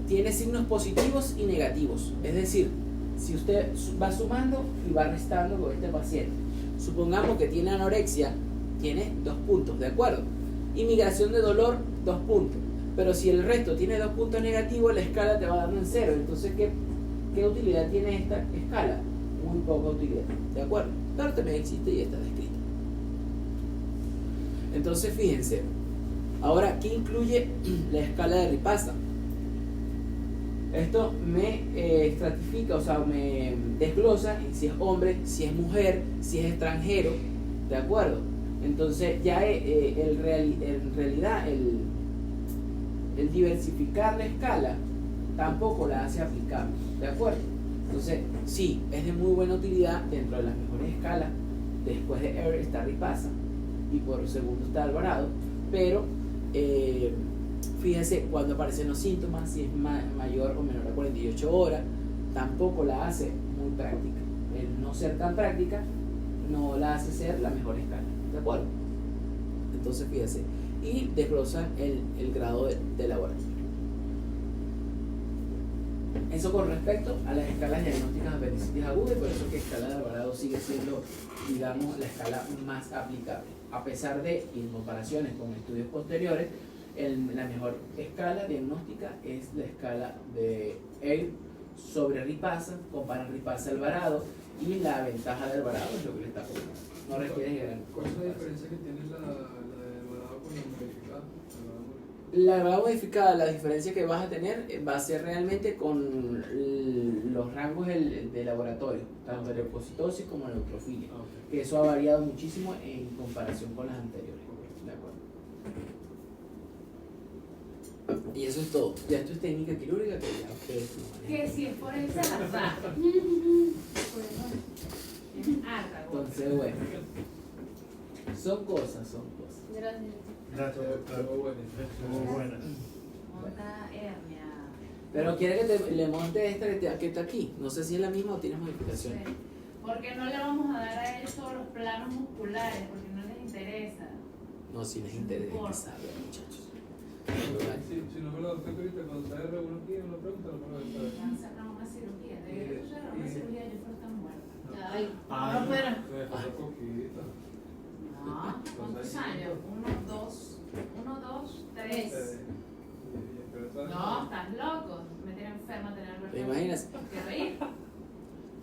tiene signos positivos y negativos. Es decir, si usted va sumando y va restando con este paciente, supongamos que tiene anorexia, tiene 2 puntos, ¿de acuerdo? Y migración de dolor, 2 puntos. Pero si el resto tiene 2 puntos negativos, la escala te va dando en 0. Entonces, ¿qué utilidad tiene esta escala? Muy poca utilidad, ¿de acuerdo? Pero también existe y está descrita. Entonces, fíjense. Ahora, ¿qué incluye la escala de Ripasa? Esto me estratifica, o sea, me desglosa si es hombre, si es mujer, si es extranjero, ¿de acuerdo? Entonces ya en realidad el diversificar la escala tampoco la hace aplicable, ¿de acuerdo? Entonces sí, es de muy buena utilidad dentro de las mejores escalas. Después de ER está Ripasa y por segundo está Alvarado, pero fíjense cuando aparecen los síntomas, si es mayor o menor a 48 horas, tampoco la hace muy práctica. El no ser tan práctica no la hace ser la mejor escala, ¿de acuerdo? Entonces fíjense, y desglosan el grado de laboratorio. Eso con respecto a las escalas diagnósticas de apendicitis aguda, y por eso que escala de Alvarado sigue siendo, digamos, la escala más aplicable. A pesar de, en comparaciones con estudios posteriores, la mejor escala diagnóstica es la escala de EIR sobre Ripasa, comparan Ripasa Alvarado, y la ventaja de Alvarado es lo que le está poniendo. No requiere gran ¿Cuál es la diferencia que tiene la de Alvarado con la modificada? La Alvarado modificada, la diferencia que vas a tener va a ser realmente con los rangos de laboratorio, tanto de leucocitosis como neutrofilia, que eso ha variado muchísimo en comparación con las anteriores. ¿De acuerdo? Y eso es todo. Ya esto es técnica quirúrgica que ya ustedes no manejan. Que si es por el Salazar. Entonces, bueno, son cosas. Gracias. Gracias, doctor. Muy buena. Monta hernia. pero quiere que le monte esta que está aquí. No sé si es la misma o tienes modificaciones. Sí. Porque no le vamos a dar a él todos los planos musculares, porque no les interesa. No, si les interesa que saben, muchachos. Si no me lo doctor ahorita, cuando sale de uno aquí, una pregunta, no me lo Le decir. han sacado una cirugía. De hecho, ya una cirugía yo creo que está muerta. Ay, No, pero. Me falta poquito. No, ¿cuántos años? 1, 2, 3. No, estás loco. Me tiene enferma tenerlo. ¿Te imaginas? ¿Qué reír?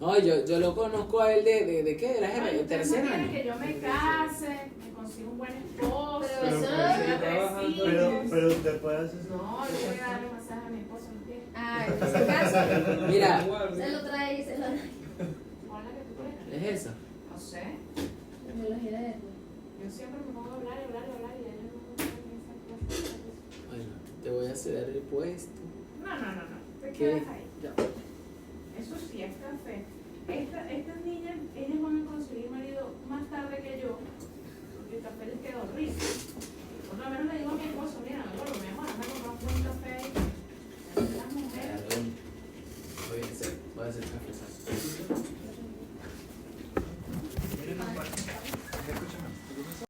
No, yo lo conozco a él de ¿qué? De la jefa, de Ustedes no tercer quieren año. que yo me case, me consiga un buen esposo, Pero que eso- tenga 3 hijos. Pero después haces No, yo voy a darle un masaje a mi esposo en pie. ah, en ese caso, Mira, se lo trae y se lo da. ¿Cuál es la que tú quieres? es esa. No sé. La biología de hernia. Yo siempre me pongo a hablar y hablar y hablar y ellos no me ponen esa clase. Bueno, te voy a ceder el puesto. No. Te ¿Qué? quedas ahí. Eso sí, es café. Estas niñas, ellas van a conseguir marido más tarde que yo, porque el café les quedó rico. Por lo menos le digo a mi esposo, mira, mi amor, anda a comprar un buen café